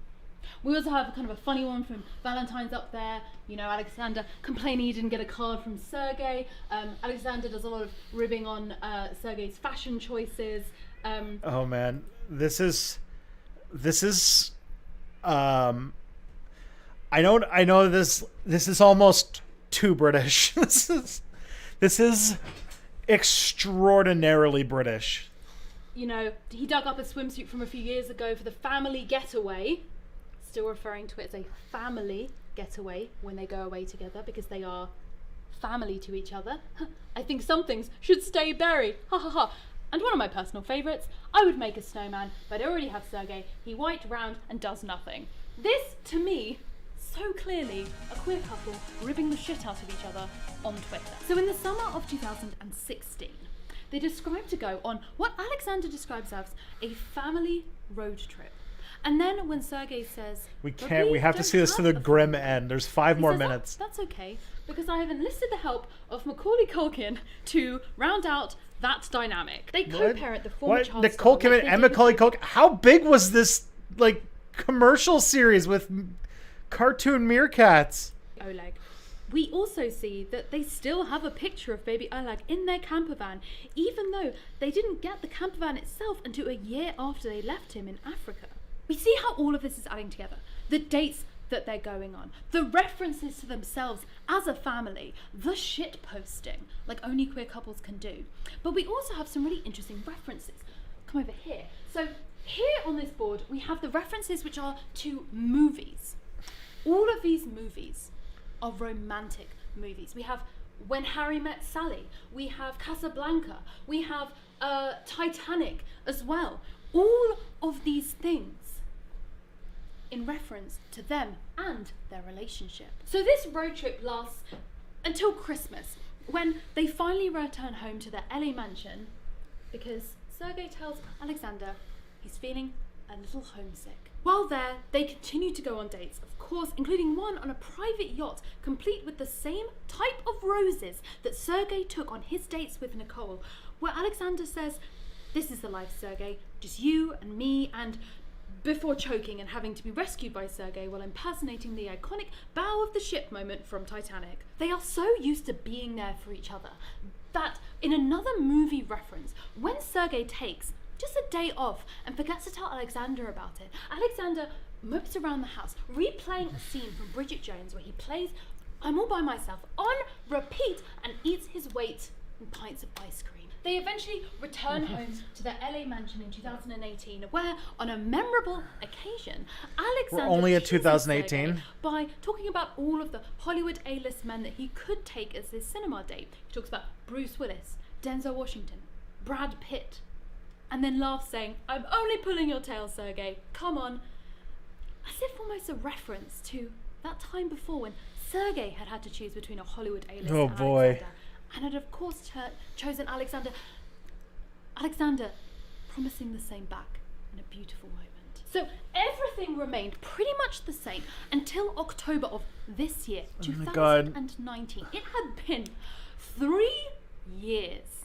We also have kind of a funny one from Valentine's up there, Alexander complaining he didn't get a card from Sergei. Alexander does a lot of ribbing on Sergei's fashion choices. Oh man, this is I know this is almost too British. This is extraordinarily British. He dug up a swimsuit from a few years ago for the family getaway, still referring to it as a family getaway when they go away together because they are family to each other. I think some things should stay buried. Ha ha ha. And one of my personal favourites, I would make a snowman, but I already have Sergei. He white round and does nothing. This, to me, so clearly a queer couple ribbing the shit out of each other on Twitter. So in the summer of 2016, they described to go on what Alexander describes as a family road trip. And then when Sergei says, we have to see this to the grim end. There's 5 more minutes. That's okay, because I have enlisted the help of Macaulay Culkin to round out that dynamic. They co-parent the former child Nicole Kidman and Macaulay Culkin. How big was this commercial series with cartoon meerkats? Oleg. We also see that they still have a picture of baby Oleg in their camper van, even though they didn't get the camper van itself until a year after they left him in Africa. We see how all of this is adding together. The dates that they're going on, the references to themselves as a family, the shit posting, like only queer couples can do. But we also have some really interesting references. Come over here. So here on this board, we have the references which are to movies. All of these movies are romantic movies. We have When Harry Met Sally, we have Casablanca, we have Titanic as well. All of these things in reference to them and their relationship. So this road trip lasts until Christmas, when they finally return home to their LA mansion because Sergei tells Alexander he's feeling a little homesick. While there, they continue to go on dates, of course, including one on a private yacht, complete with the same type of roses that Sergei took on his dates with Nicole, where Alexander says, "This is the life, Sergei, just you and me," and before choking and having to be rescued by Sergei while impersonating the iconic bow of the ship moment from Titanic. They are so used to being there for each other that in another movie reference, when Sergei takes just a day off and forgets to tell Alexander about it, Alexander mopes around the house, replaying a scene from Bridget Jones where he plays I'm All By Myself on repeat and eats his weight and pints of ice cream. They eventually return home to their LA mansion in 2018, where, on a memorable occasion, Alexander We're only at teases 2018? Sergei by talking about all of the Hollywood A-list men that he could take as his cinema date. He talks about Bruce Willis, Denzel Washington, Brad Pitt, and then laughs, saying, "I'm only pulling your tail, Sergei. Come on." As if almost a reference to that time before when Sergei had to choose between a Hollywood A-list Oh, and boy. Alexander, and had of course chosen Alexander. Alexander promising the same back in a beautiful moment. So everything remained pretty much the same until October of this year, Oh my God. 2019. It had been 3 years.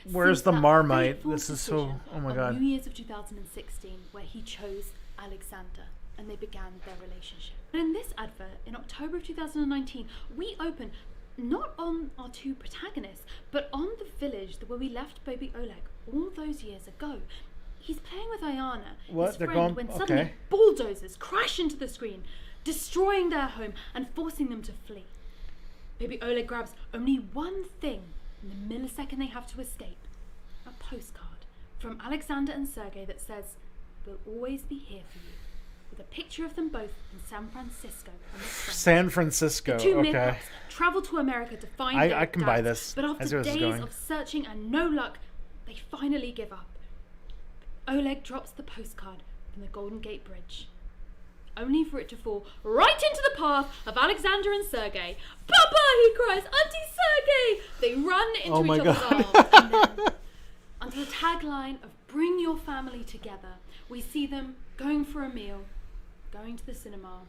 Where's since the that Marmite? fateful This is so... decision Oh my on God. New Year's of 2016, where he chose Alexander, and they began their relationship. And in this advert, in October of 2019, we open not on our two protagonists, but on the village where we left baby Oleg all those years ago. He's playing with Ayana, What? his They're friend, going- when suddenly okay. bulldozers crash into the screen, destroying their home and forcing them to flee. Baby Oleg grabs only one thing in the millisecond they have to escape: a postcard from Alexander and Sergei that says, "We'll always be here for you," with a picture of them both in San Francisco on the front. San Francisco, The two okay. midcaps travel to America to find their I can buy dads, this. but I see after where this is days going. of searching and no luck, they finally give up. Oleg drops the postcard from the Golden Gate Bridge, only for it to fall right into the path of Alexander and Sergei. "Papa!" he cries. "Auntie Sergei!" They run into Oh my each other's God. arms, and then, under the tagline of "Bring your family together," we see them going for a meal, going to the cinema,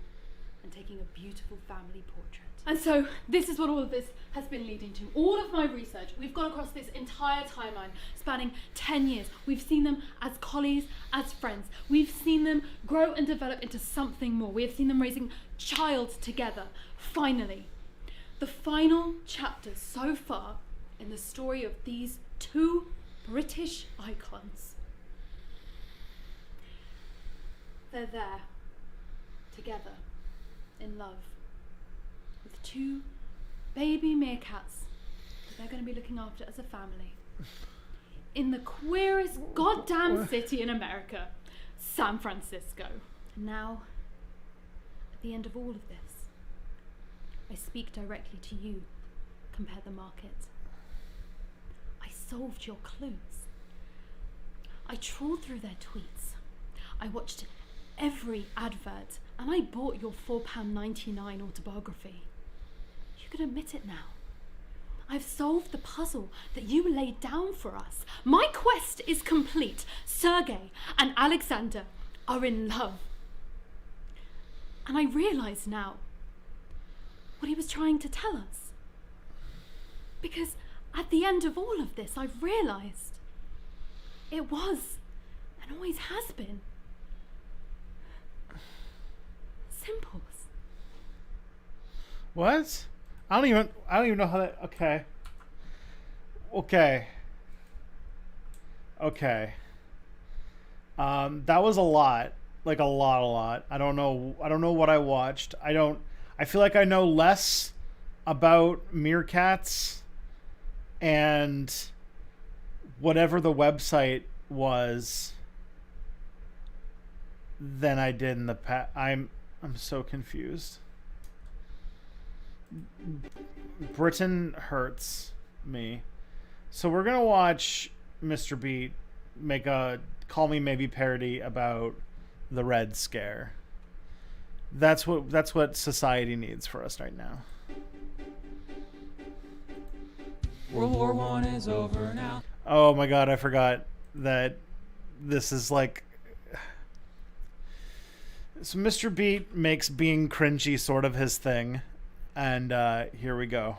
and taking a beautiful family portrait. And so this is what all of this has been leading to. All of my research, we've gone across this entire timeline spanning 10 years. We've seen them as colleagues, as friends. We've seen them grow and develop into something more. We have seen them raising child together. Finally, the final chapter so far in the story of these two British icons. They're there, together, in love, with two baby meerkats that they're going to be looking after as a family, in the queerest goddamn city in America, San Francisco. Now, at the end of all of this, I speak directly to you, Compare the Market. I solved your clues. I trawled through their tweets. I watched every advert, and I bought your £4.99 autobiography. You can admit it now. I've solved the puzzle that you laid down for us. My quest is complete. Sergei and Alexander are in love. And I realise now what he was trying to tell us. Because at the end of all of this, I've realised it was, and always has been, simples. What? I don't even know how that... Okay. That was a lot. Like a lot. I don't know what I watched. I feel like I know less about meerkats and whatever the website was than I did in the past. I'm so confused. Britain hurts me. So we're gonna watch Mr. Beat make a Call Me Maybe parody about the Red Scare. That's what society needs for us right now. World War I is over now. Oh my god, I forgot that this is like... So Mr. Beat makes being cringy sort of his thing. And here we go.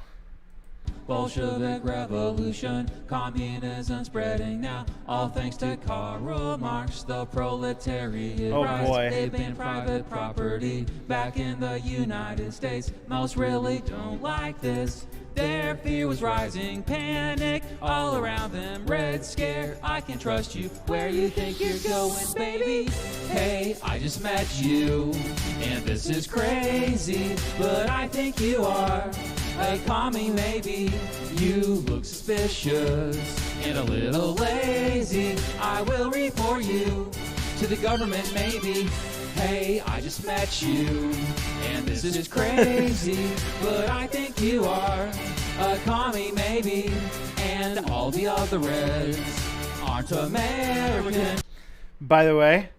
Bolshevik revolution, communism spreading now. All thanks to Karl Marx, the proletariat rise. Boy. They've been private property back in the United States. Most really don't like this. Their fear was rising, panic all around them. Red Scare, I can trust you. Where you think you're going, baby? Hey, I just met you, and this is crazy, but I think you are Hey, commie, maybe you look suspicious and a little lazy. I will report you to the government, maybe. Hey, I just met you, and this is crazy, but I think you are a commie, maybe, and all the other Reds aren't American. By the way,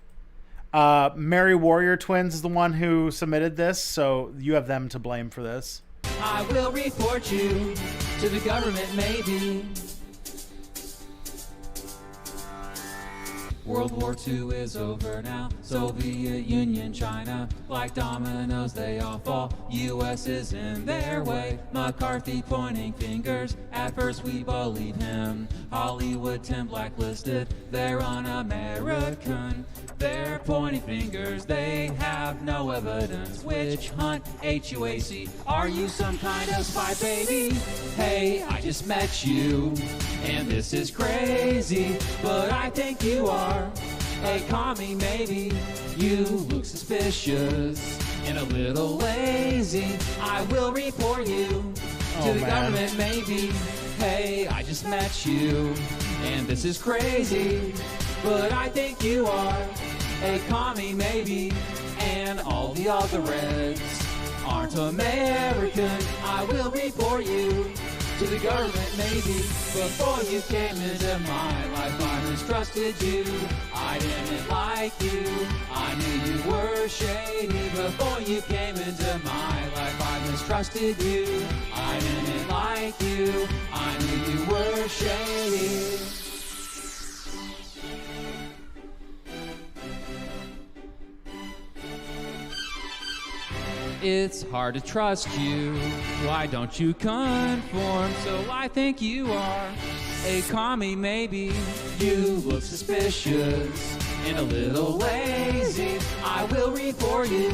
Mary Warrior Twins is the one who submitted this, so you have them to blame for this. I will report you to the government, maybe. World War II is over now. Soviet Union, China, like dominoes, they all fall. US is in their way. McCarthy pointing fingers. At first we believe him. Hollywood 10 blacklisted. They're un-American. They're pointing fingers. They have no evidence. Witch hunt, HUAC. Are you some kind of spy, baby? Hey, I just met you, and this is crazy, but I think you are a commie, maybe. You look suspicious and a little lazy. I will report you to the government, maybe. Hey, I just met you, and this is crazy, but I think you are a commie, maybe. And all the other Reds aren't American. I will report you to the government, maybe. Before you came into my life, I mistrusted you. I didn't like you. I knew you were shady. Before you came into my life, I mistrusted you. I didn't like you. I knew you were shady. It's hard to trust you. Why don't you conform? So I think you are a commie, maybe. You look suspicious and a little lazy. I will report you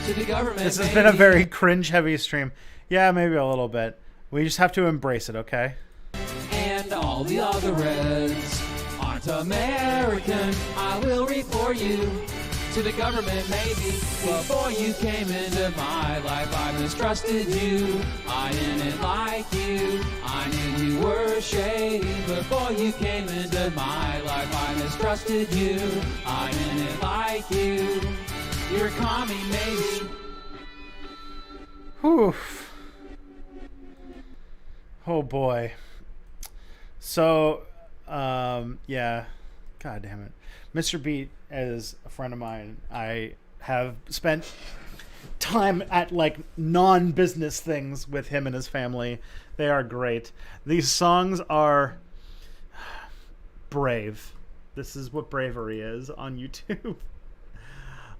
to the government. This has been a very cringe-heavy stream. Yeah, maybe a little bit. We just have to embrace it, okay? And all the other Reds aren't American. I will report you to the government, maybe. Before you came into my life, I mistrusted you. I didn't like you. I knew you were shady. Before you came into my life, I mistrusted you. I didn't like you. You're a commie, maybe. Whew. Oh boy. So, yeah. God damn it. Mr. Beat is a friend of mine. I have spent time at like non-business things with him and his family. They are great. These songs are brave. This is what bravery is on YouTube.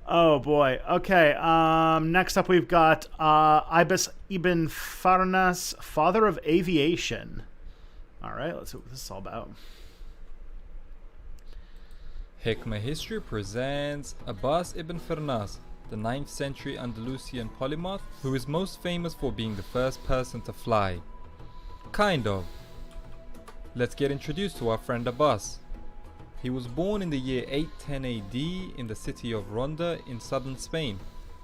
Oh boy. Okay. Next up we've got Ibis Ibn Farnas, father of aviation. All right, let's see what this is all about. Hikmah History presents Abbas ibn Firnas, the 9th century Andalusian polymath who is most famous for being the first person to fly. Kind of. Let's get introduced to our friend Abbas. He was born in the year 810 AD in the city of Ronda in southern Spain.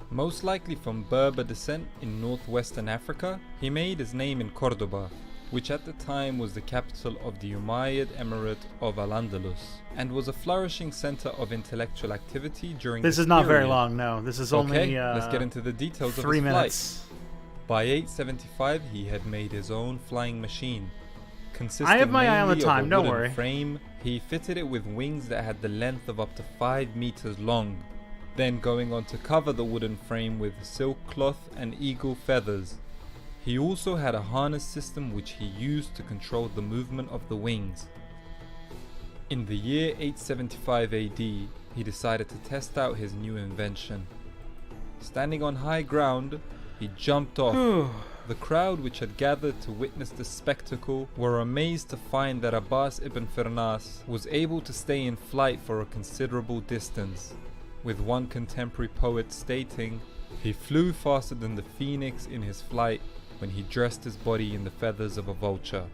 Most likely from Berber descent in northwestern Africa, he made his name in Cordoba, which at the time was the capital of the Umayyad Emirate of Al-Andalus, and was a flourishing center of intellectual activity during this is not very long, no. This is only let's get into the details of 3 his minutes. Flight. By 875, he had made his own flying machine. Consisting I have my eye on the mainly time, of a don't wooden worry. frame, he fitted it with wings that had the length of up to 5 meters long, then going on to cover the wooden frame with silk cloth and eagle feathers. He also had a harness system which he used to control the movement of the wings. In the year 875 AD, he decided to test out his new invention. Standing on high ground, he jumped off. The crowd which had gathered to witness the spectacle were amazed to find that Abbas ibn Firnas was able to stay in flight for a considerable distance, with one contemporary poet stating, "He flew faster than the phoenix in his flight when he dressed his body in the feathers of a vulture."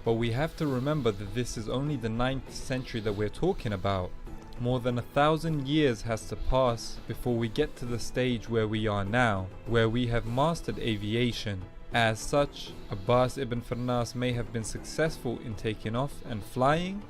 But we have to remember that this is only the 9th century that we're talking about. More than 1,000 years has to pass before we get to the stage where we are now, where we have mastered aviation. As such, Abbas ibn Firnas may have been successful in taking off and flying,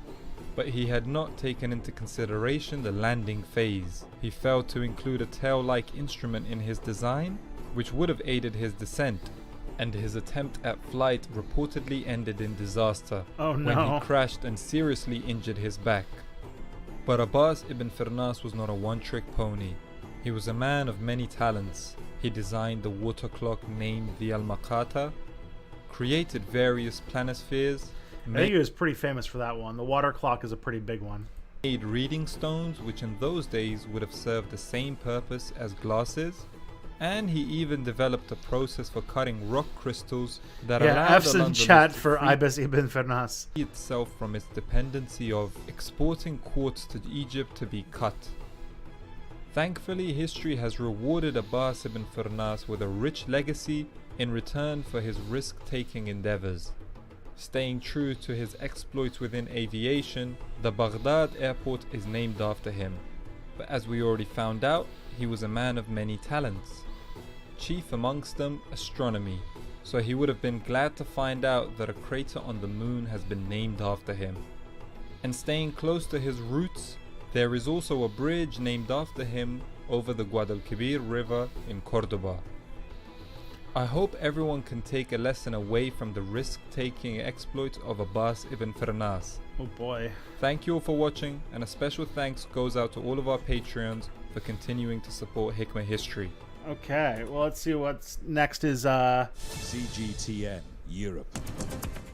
but he had not taken into consideration the landing phase. He failed to include a tail-like instrument in his design, which would have aided his descent, and his attempt at flight reportedly ended in disaster when he crashed and seriously injured his back. But Abbas ibn Firnas was not a one-trick pony. He was a man of many talents. He designed the water clock named the Al-Maqata, created various planispheres. I think he was pretty famous for that one. The water clock is a pretty big one. Made reading stones, which in those days would have served the same purpose as glasses. And he even developed a process for cutting rock crystals that allowed F's in chat for Abbas ibn Firnas itself from its dependency of exporting quartz to Egypt to be cut. Thankfully, history has rewarded Abbas ibn Firnas with a rich legacy in return for his risk-taking endeavors. Staying true to his exploits within aviation, the Baghdad airport is named after him. But as we already found out, he was a man of many talents. Chief amongst them, astronomy. So he would have been glad to find out that a crater on the moon has been named after him. And staying close to his roots, there is also a bridge named after him over the Guadalquivir River in Cordoba. I hope everyone can take a lesson away from the risk-taking exploits of Abbas ibn Firnas. Oh boy. Thank you all for watching, and a special thanks goes out to all of our Patreons for continuing to support Hikmah History. Okay, well, let's see what's next is CGTN Europe.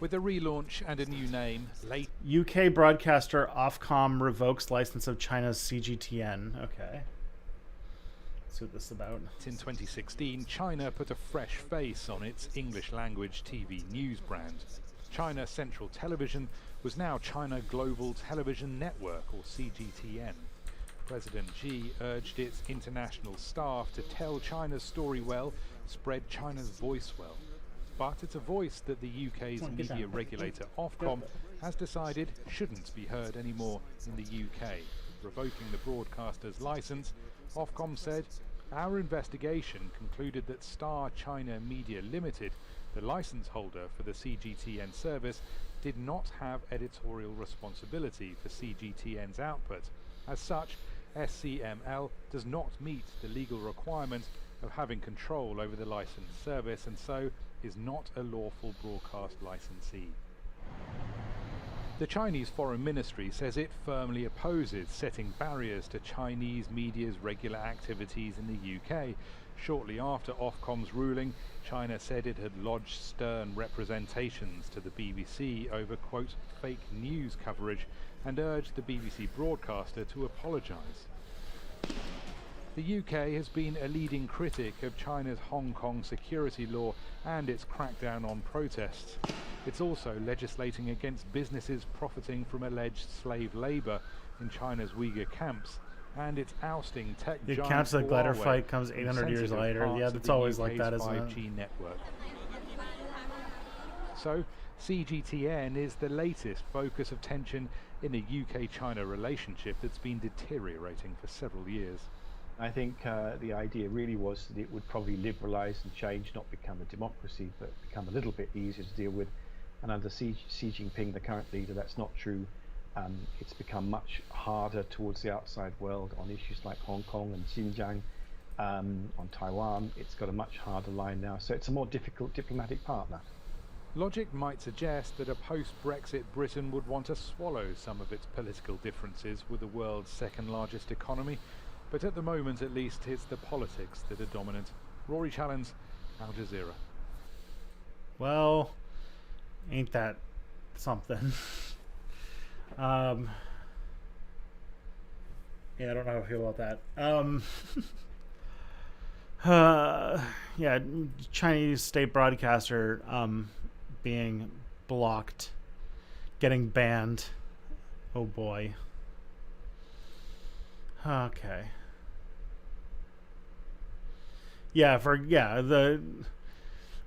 With a relaunch and a new name, UK broadcaster Ofcom revokes license of China's CGTN. Okay. Let's see what this is about. in 2016, China put a fresh face on its English-language TV news brand. China Central Television was now China Global Television Network, or CGTN. President Xi urged its international staff to tell China's story well, spread China's voice well. But it's a voice that the UK's media regulator Ofcom has decided shouldn't be heard anymore in the UK. Revoking the broadcaster's license, Ofcom said, "Our investigation concluded that Star China Media Limited, the license holder for the CGTN service, did not have editorial responsibility for CGTN's output. As such, SCML does not meet the legal requirement of having control over the licensed service and so is not a lawful broadcast licensee." The Chinese Foreign Ministry says it firmly opposes setting barriers to Chinese media's regular activities in the UK. Shortly after Ofcom's ruling, China said it had lodged stern representations to the BBC over, quote, fake news coverage and urged the BBC broadcaster to apologise. The UK has been a leading critic of China's Hong Kong security law and its crackdown on protests. It's also legislating against businesses profiting from alleged slave labour in China's Uyghur camps, and it's ousting tech giant counts the glider Huawei fight comes from 800 years sensitive later. parts Yeah, of that's the always like UK's that, isn't it? 5G network. So, CGTN is the latest focus of tension in a UK-China relationship that's been deteriorating for several years. I think the idea really was that it would probably liberalise and change, not become a democracy, but become a little bit easier to deal with. And under Xi Jinping, the current leader, that's not true. It's become much harder towards the outside world on issues like Hong Kong and Xinjiang, on Taiwan. It's got a much harder line now, so it's a more difficult diplomatic partner. Logic might suggest that a post-Brexit Britain would want to swallow some of its political differences with the world's second largest economy, but at the moment at least it's the politics that are dominant. Rory Challens, Al Jazeera. Well, ain't that something? Yeah, I don't know how I feel about that. Yeah, Chinese state broadcaster being blocked, getting banned. Oh boy. Okay. Yeah,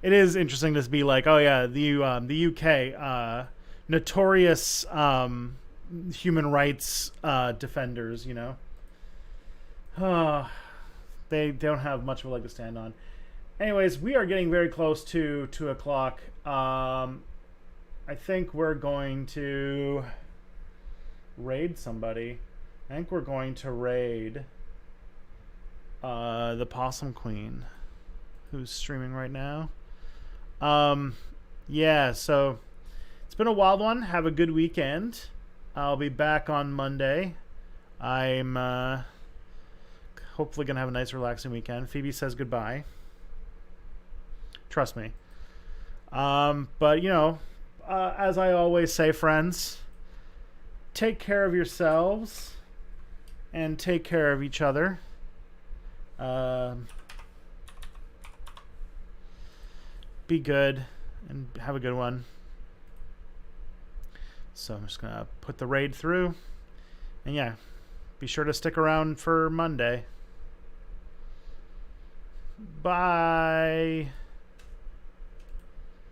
it is interesting to be like, oh yeah, the UK notorious human rights defenders, you know. They don't have much of a leg to stand on. Anyways, we are getting very close to 2 o'clock. I think we're going to raid somebody. I think we're going to raid the Possum Queen, who's streaming right now. Yeah, so it's been a wild one. Have a good weekend. I'll be back on Monday. I'm hopefully going to have a nice, relaxing weekend. Phoebe says goodbye. Trust me. But, you know, as I always say, friends, take care of yourselves and take care of each other. Be good and have a good one. So I'm just going to put the raid through. And yeah, be sure to stick around for Monday. Bye.